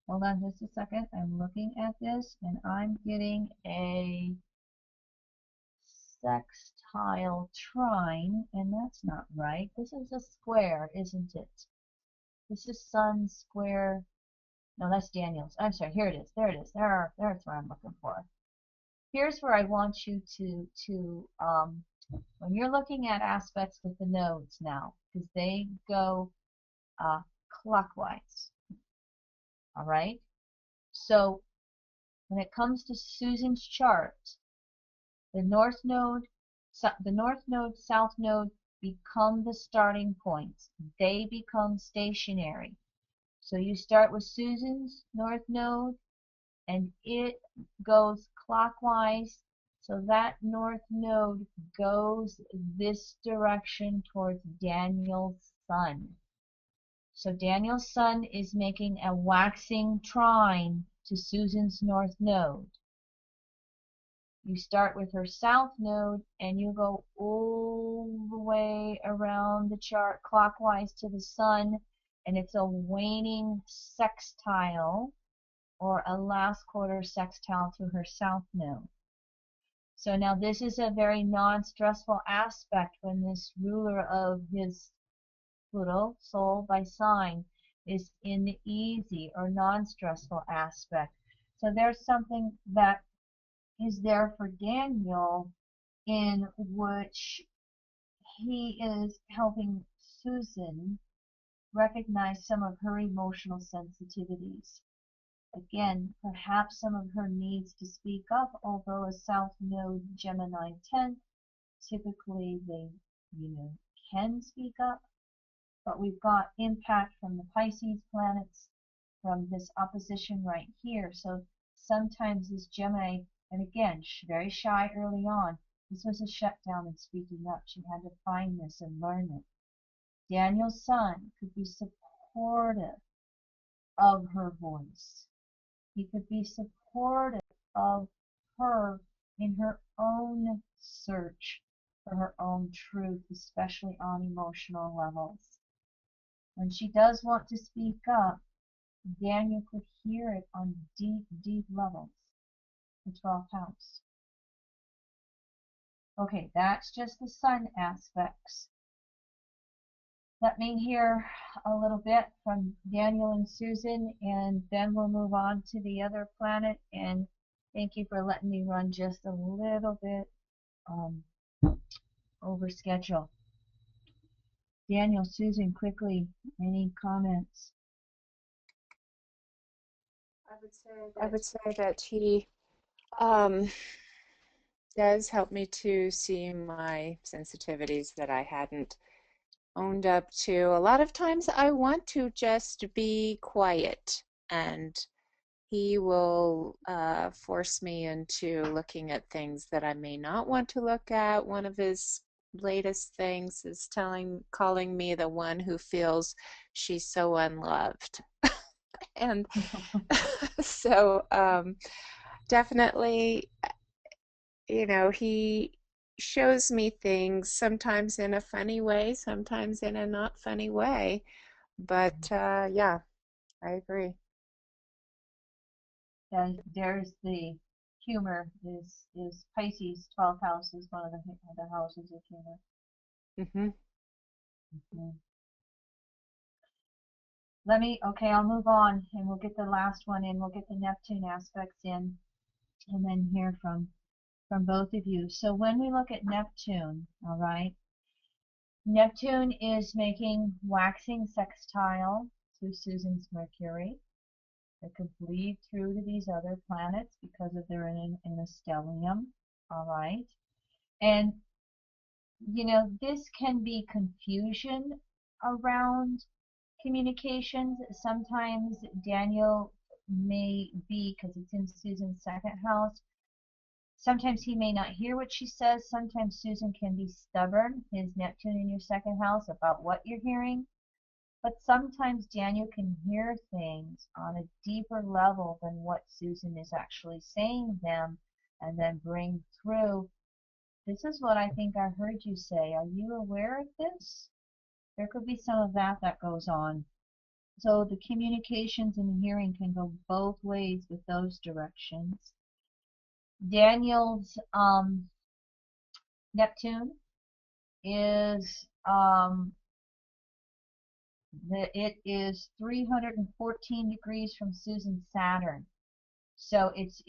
hold on just a second. I'm looking at this and I'm getting a sextile trine, and that's not right. This is a square, isn't it? This is Sun square. No, that's Daniel's. I'm sorry. Here it is. There it is. There's where I'm looking for. Here's where I want you to when you're looking at aspects with the nodes now, because they go clockwise. All right. So when it comes to Susan's chart, the north node, south node become the starting points. They become stationary. So you start with Susan's north node, and it goes clockwise. So that north node goes this direction towards Daniel's sun. So Daniel's sun is making a waxing trine to Susan's north node. You start with her south node and you go all the way around the chart clockwise to the sun, and it's a waning sextile or a last quarter sextile to her south node. So now this is a very non-stressful aspect when this ruler of his Pluto, soul by sign, is in the easy or non-stressful aspect. So there's something that is there for Daniel in which he is helping Susan recognize some of her emotional sensitivities. Again, perhaps some of her needs to speak up, although a South Node Gemini 10, typically they, can speak up. But we've got impact from the Pisces planets, from this opposition right here. So sometimes this Gemini, and again, very shy early on, this was a shutdown in speaking up. She had to find this and learn it. Daniel's sun could be supportive of her voice. He could be supportive of her in her own search for her own truth, especially on emotional levels. When she does want to speak up, Daniel could hear it on deep, deep levels, the 12th house. Okay, that's just the sun aspects. Let me hear a little bit from Daniel and Susan, and then we'll move on to the other planet. And thank you for letting me run just a little bit um, over schedule. Daniel, Susan, quickly, any comments? I would say that he um, does help me to see my sensitivities that I hadn't owned up to. A lot of times I want to just be quiet, and he will force me into looking at things that I may not want to look at. One of his latest things is calling me the one who feels she's so unloved. And so definitely, he shows me things sometimes in a funny way, sometimes in a not funny way. But yeah, I agree. And there's the humor is Pisces 12th house is one of the houses of humor. Mm-hmm. Mhm. Okay, I'll move on and we'll get the last one in. We'll get the Neptune aspects in and then hear from both of you. So when we look at Neptune, all right, Neptune is making waxing sextile to Susan's Mercury. It could bleed through to these other planets because of they're in a stellium, all right? And, this can be confusion around communications. Sometimes Daniel may be, because it's in Susan's second house, sometimes he may not hear what she says. Sometimes Susan can be stubborn, his Neptune in your second house, about what you're hearing. But sometimes Daniel can hear things on a deeper level than what Susan is actually saying them and then bring through. This is what I think I heard you say. Are you aware of this? There could be some of that goes on. So the communications and the hearing can go both ways with those directions. Daniel's Neptune is it is 314 degrees from Susan's Saturn. So it's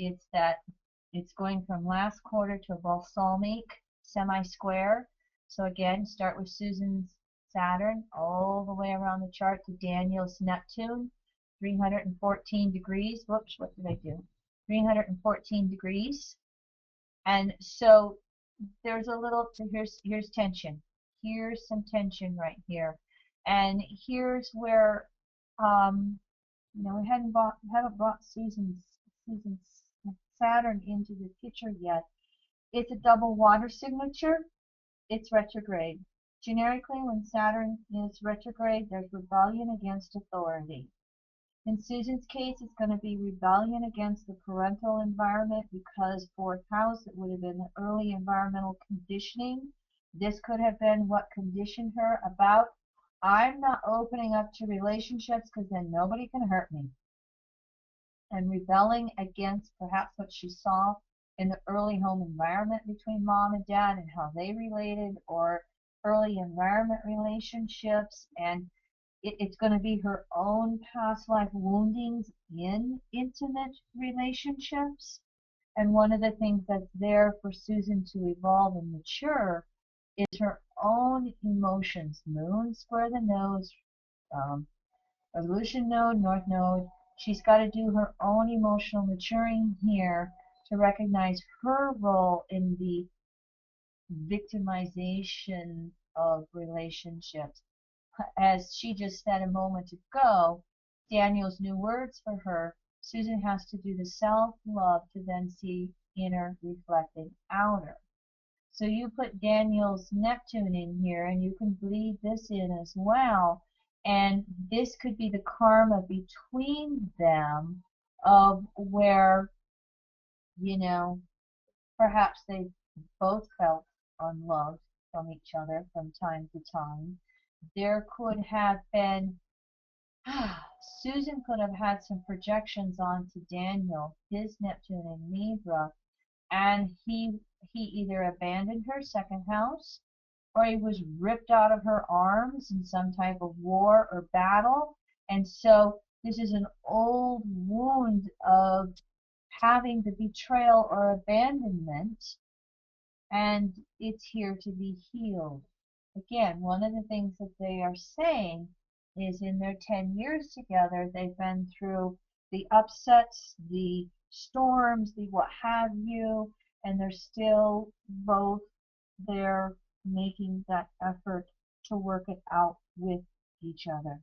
going from last quarter to a balsamic semi-square. So again, start with Susan's Saturn all the way around the chart to Daniel's Neptune, 314 degrees. Whoops, what did I do? 314 degrees. And so there's a little, here's tension. Here's some tension right here. And here's where, we haven't brought Susan's Saturn into the picture yet. It's a double water signature. It's retrograde. Generically, when Saturn is retrograde, there's rebellion against authority. In Susan's case, it's going to be rebellion against the parental environment because fourth house, it would have been early environmental conditioning. This could have been what conditioned her about, I'm not opening up to relationships because then nobody can hurt me. And rebelling against perhaps what she saw in the early home environment between mom and dad and how they related, or early environment relationships, and it's going to be her own past life woundings in intimate relationships. And one of the things that's there for Susan to evolve and mature is her own emotions. Moon, square the nose, evolution node, north node. She's got to do her own emotional maturing here to recognize her role in the victimization of relationships. As she just said a moment ago, Daniel's new words for her, Susan has to do the self-love to then see inner reflecting outer. So you put Daniel's Neptune in here, and you can bleed this in as well. And this could be the karma between them of where, perhaps they both felt unloved from each other from time to time. There could have been, Susan could have had some projections onto Daniel, his Neptune in Libra, and he either abandoned her second house, or he was ripped out of her arms in some type of war or battle. And so this is an old wound of having the betrayal or abandonment, and it's here to be healed. Again, one of the things that they are saying is in their 10 years together, they've been through the upsets, the storms, the what have you, and they're still both there making that effort to work it out with each other.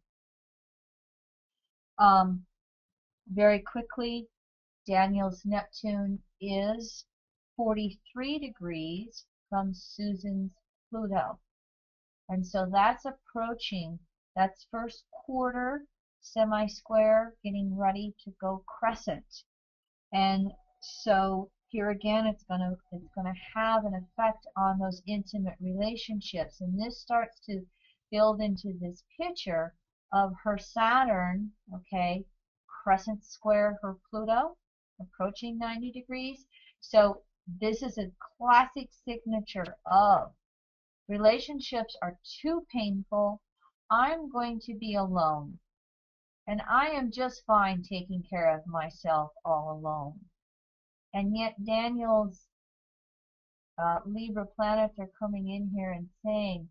Very quickly, Daniel's Neptune is 43 degrees from Susan's Pluto. And so that's approaching, that's first quarter semi-square, getting ready to go crescent. And so here again, it's gonna have an effect on those intimate relationships. And this starts to build into this picture of her Saturn, okay, crescent square her Pluto, approaching 90 degrees. So this is a classic signature of relationships are too painful. I'm going to be alone. And I am just fine taking care of myself all alone. And yet Daniel's Libra planets are coming in here and saying,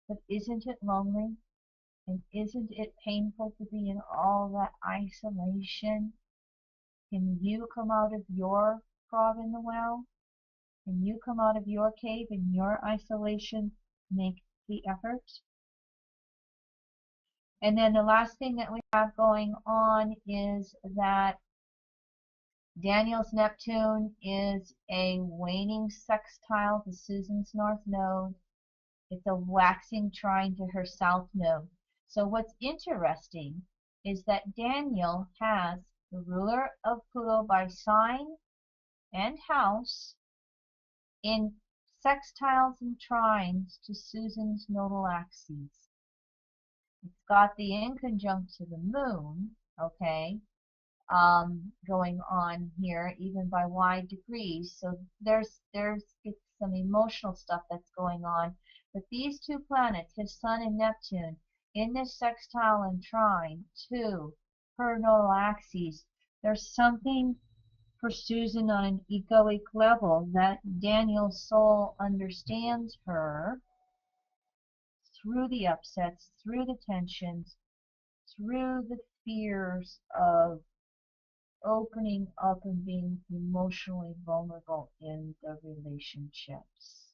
but isn't it lonely? And isn't it painful to be in all that isolation? Can you come out of your frog in the well? Can you come out of your cave in your isolation? Make the effort. And then the last thing that we have going on is that Daniel's Neptune is a waning sextile to Susan's north node. It's a waxing trine to her south node. So what's interesting is that Daniel has the ruler of Pluto by sign and house in sextiles and trines to Susan's nodal axes. It's got the inconjunct to the moon, okay, going on here, even by wide degrees. So there's some emotional stuff that's going on. But these two planets, his Sun and Neptune, in this sextile and trine to her nodal axes, there's something for Susan on an egoic level that Daniel's soul understands her through the upsets, through the tensions, through the fears of opening up and being emotionally vulnerable in the relationships.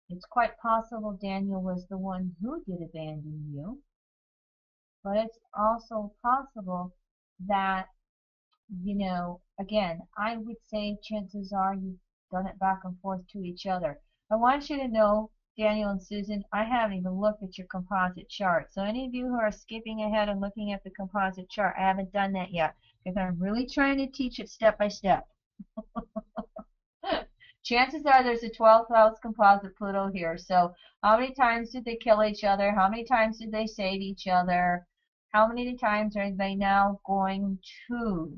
It's quite possible Daniel was the one who did abandon you, but it's also possible that, you know, again, I would say chances are you've done it back and forth to each other. I want you to know, Daniel and Susan, I haven't even looked at your composite chart. So any of you who are skipping ahead and looking at the composite chart, I haven't done that yet because I'm really trying to teach it step by step. Chances are there's a 12th house composite Pluto here. So how many times did they kill each other? How many times did they save each other? How many times are they now going to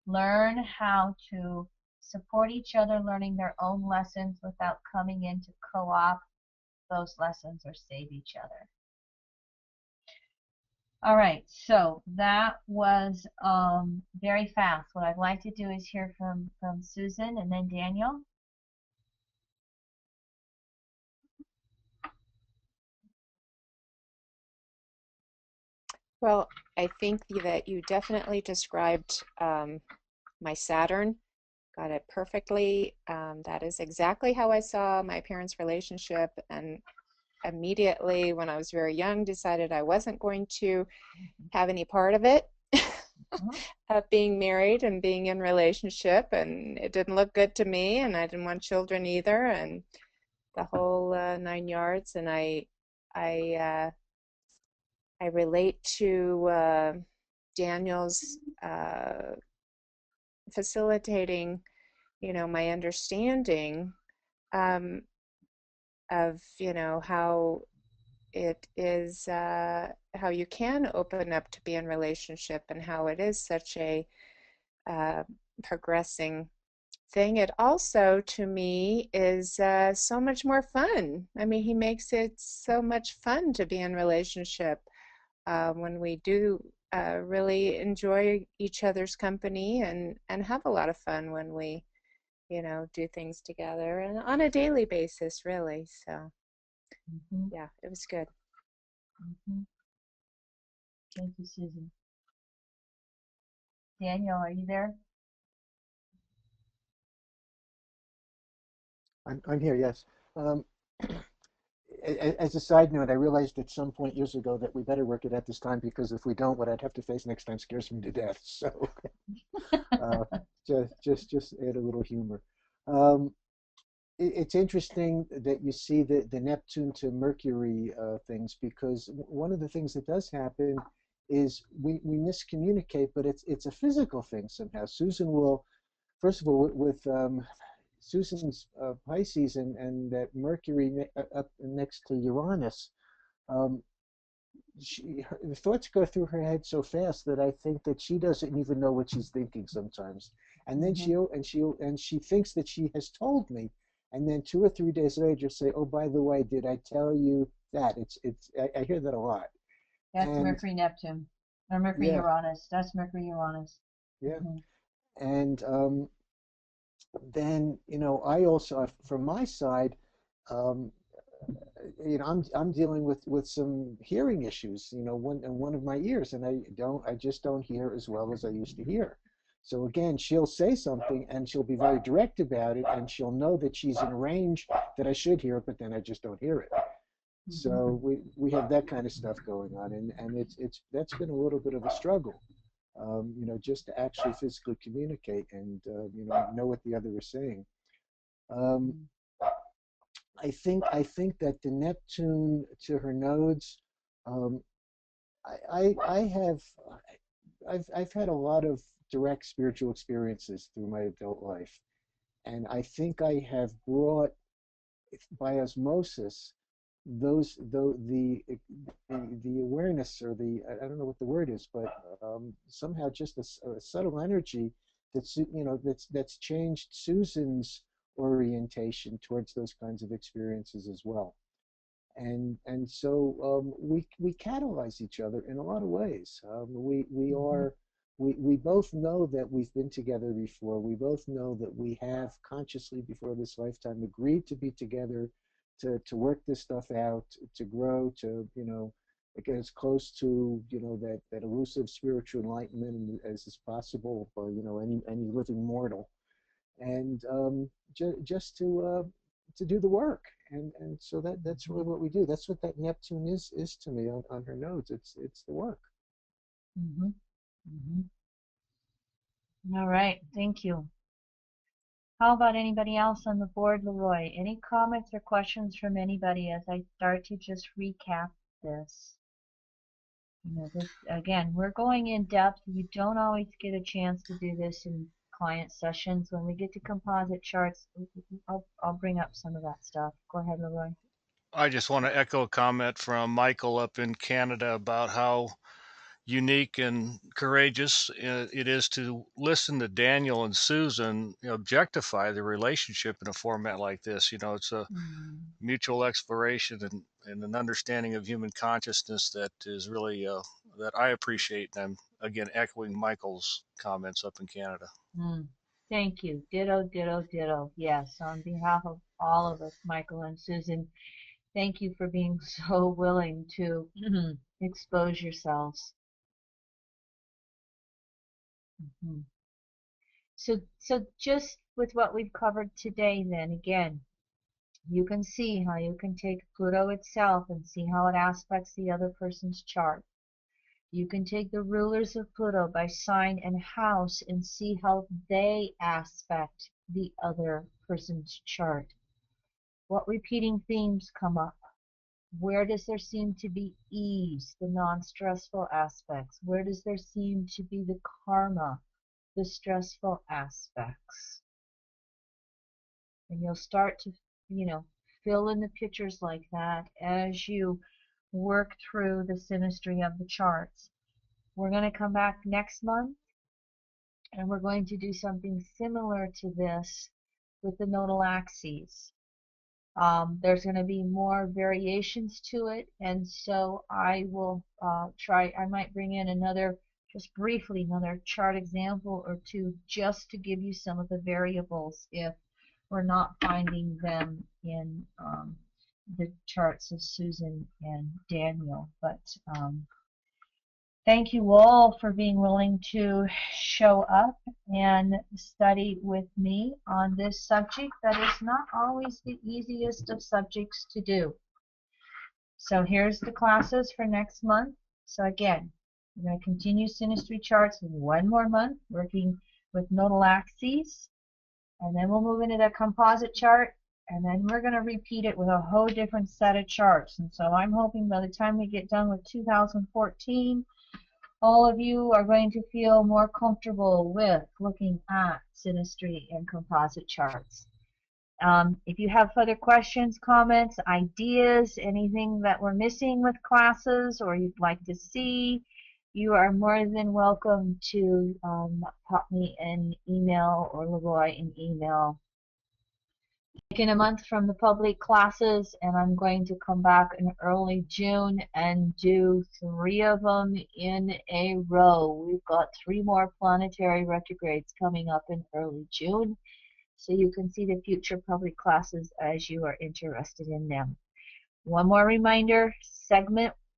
learn how to support each other, learning their own lessons without coming in to co-opt those lessons or save each other? All right, so that was very fast. What I'd like to do is hear from Susan and then Daniel. Well, I think that you definitely described my Saturn, got it perfectly. That is exactly how I saw my parents' relationship, and immediately when I was very young decided I wasn't going to have any part of it, of being married and being in relationship, and it didn't look good to me, and I didn't want children either, and the whole 9 yards. And I relate to Daniel's facilitating, you know, my understanding of, you know, how it is, how you can open up to be in relationship, and how it is such a progressing thing. It also, to me, is so much more fun. I mean, he makes it so much fun to be in relationship when we do really enjoy each other's company and have a lot of fun when we, do things together and on a daily basis, really. So, Mm-hmm. yeah, it was good. Mm-hmm. Thank you, Susan. Daniel, are you there? I'm here, yes. Um, as a side note, I realized at some point years ago that we better work it out this time because if we don't, what I'd have to face next time scares me to death. So uh, just add a little humor. Um, it's interesting that you see the Neptune to Mercury things because one of the things that does happen is we miscommunicate, but it's a physical thing somehow. Susan will, first of all, with Susan's Pisces and that Mercury up next to Uranus, um, the thoughts go through her head so fast that I think that she doesn't even know what she's thinking sometimes. And then Mm-hmm. she thinks that she has told me, and then 2 or 3 days later say, "Oh, by the way, did I tell you that?" I hear that a lot. That's And Mercury Neptune. Or Mercury yeah, Uranus. That's Mercury Uranus. yeah. Mm-hmm. And then I also, from my side, um, I'm dealing with some hearing issues, one in one of my ears, and I just don't hear as well as I used to hear. So again, she'll say something and she'll be very direct about it, and she'll know that she's in a range that I should hear, but then I just don't hear it. Mm-hmm. So we have that kind of stuff going on, and it's that's been a little bit of a struggle, just to actually physically communicate and know what the other is saying. Um, I think that the Neptune to her nodes, um, I have I've had a lot of direct spiritual experiences through my adult life, and I think I have brought by osmosis the awareness or I don't know what the word is, but somehow just a subtle energy that's changed Susan's orientation towards those kinds of experiences as well. And so we catalyze each other in a lot of ways. Mm-hmm. We both know that we've been together before. We both know that we have consciously before this lifetime agreed to be together, to work this stuff out, to grow, to get as close to that elusive spiritual enlightenment as is possible for any living mortal, and just to do the work. And so that's really what we do. That's what that Neptune is to me on her nodes. It's the work. Mm-hmm. Mm-hmm. All right. Thank you. How about anybody else on the board, Leroy? Any comments or questions from anybody as I start to just recap this? This again, we're going in depth. You don't always get a chance to do this in client sessions. When we get to composite charts, I'll bring up some of that stuff. Go ahead, Leroy. I just want to echo a comment from Michael up in Canada about how unique and courageous it is to listen to Daniel and Susan objectify the relationship in a format like this. It's a Mm, mutual exploration and an understanding of human consciousness that is really that I appreciate. And I'm again echoing Michael's comments up in Canada. mm. Thank you. Ditto, ditto, ditto. Yes, on behalf of all of us, Michael and Susan, thank you for being so willing to expose yourselves. Mhm. So just with what we've covered today, then again, you can see how you can take Pluto itself and see how it aspects the other person's chart. You can take the rulers of Pluto by sign and house and see how they aspect the other person's chart. What repeating themes come up? Where does there seem to be ease, the non-stressful aspects? Where does there seem to be the karma, the stressful aspects? And you'll start to, you know, fill in the pictures like that as you work through the synastry of the charts. We're going to come back next month And we're going to do something similar to this with the nodal axes. There's going to be more variations to it, and so I will I might bring in just briefly, another chart example or two just to give you some of the variables if we're not finding them in the charts of Susan and Daniel. But thank you all for being willing to show up and study with me on this subject that is not always the easiest of subjects to do. So here's the classes for next month. So again, we're going to continue Synastry charts one more month, working with nodal axes, and then we'll move into the composite chart, and then we're going to repeat it with a whole different set of charts. And so I'm hoping by the time we get done with 2014, all of you are going to feel more comfortable with looking at synastry and composite charts. If you have further questions, comments, ideas, anything that we're missing with classes or you'd like to see, you are more than welcome to pop me an email or Leroy an email. In a month from the public classes, and I'm going to come back in early June and do 3 of them in a row. We've got 3 more planetary retrogrades coming up in early June, so you can see the future public classes as you are interested in them. One more reminder,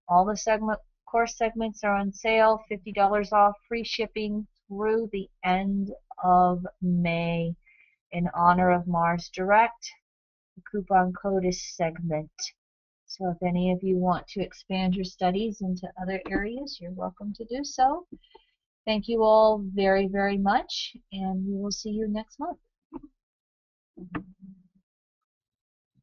all the course segments are on sale, $50 off, free shipping through the end of May in honor of Mars Direct. The coupon code is segment. So if any of you want to expand your studies into other areas, you're welcome to do so. Thank you all very, very much, and we will see you next month.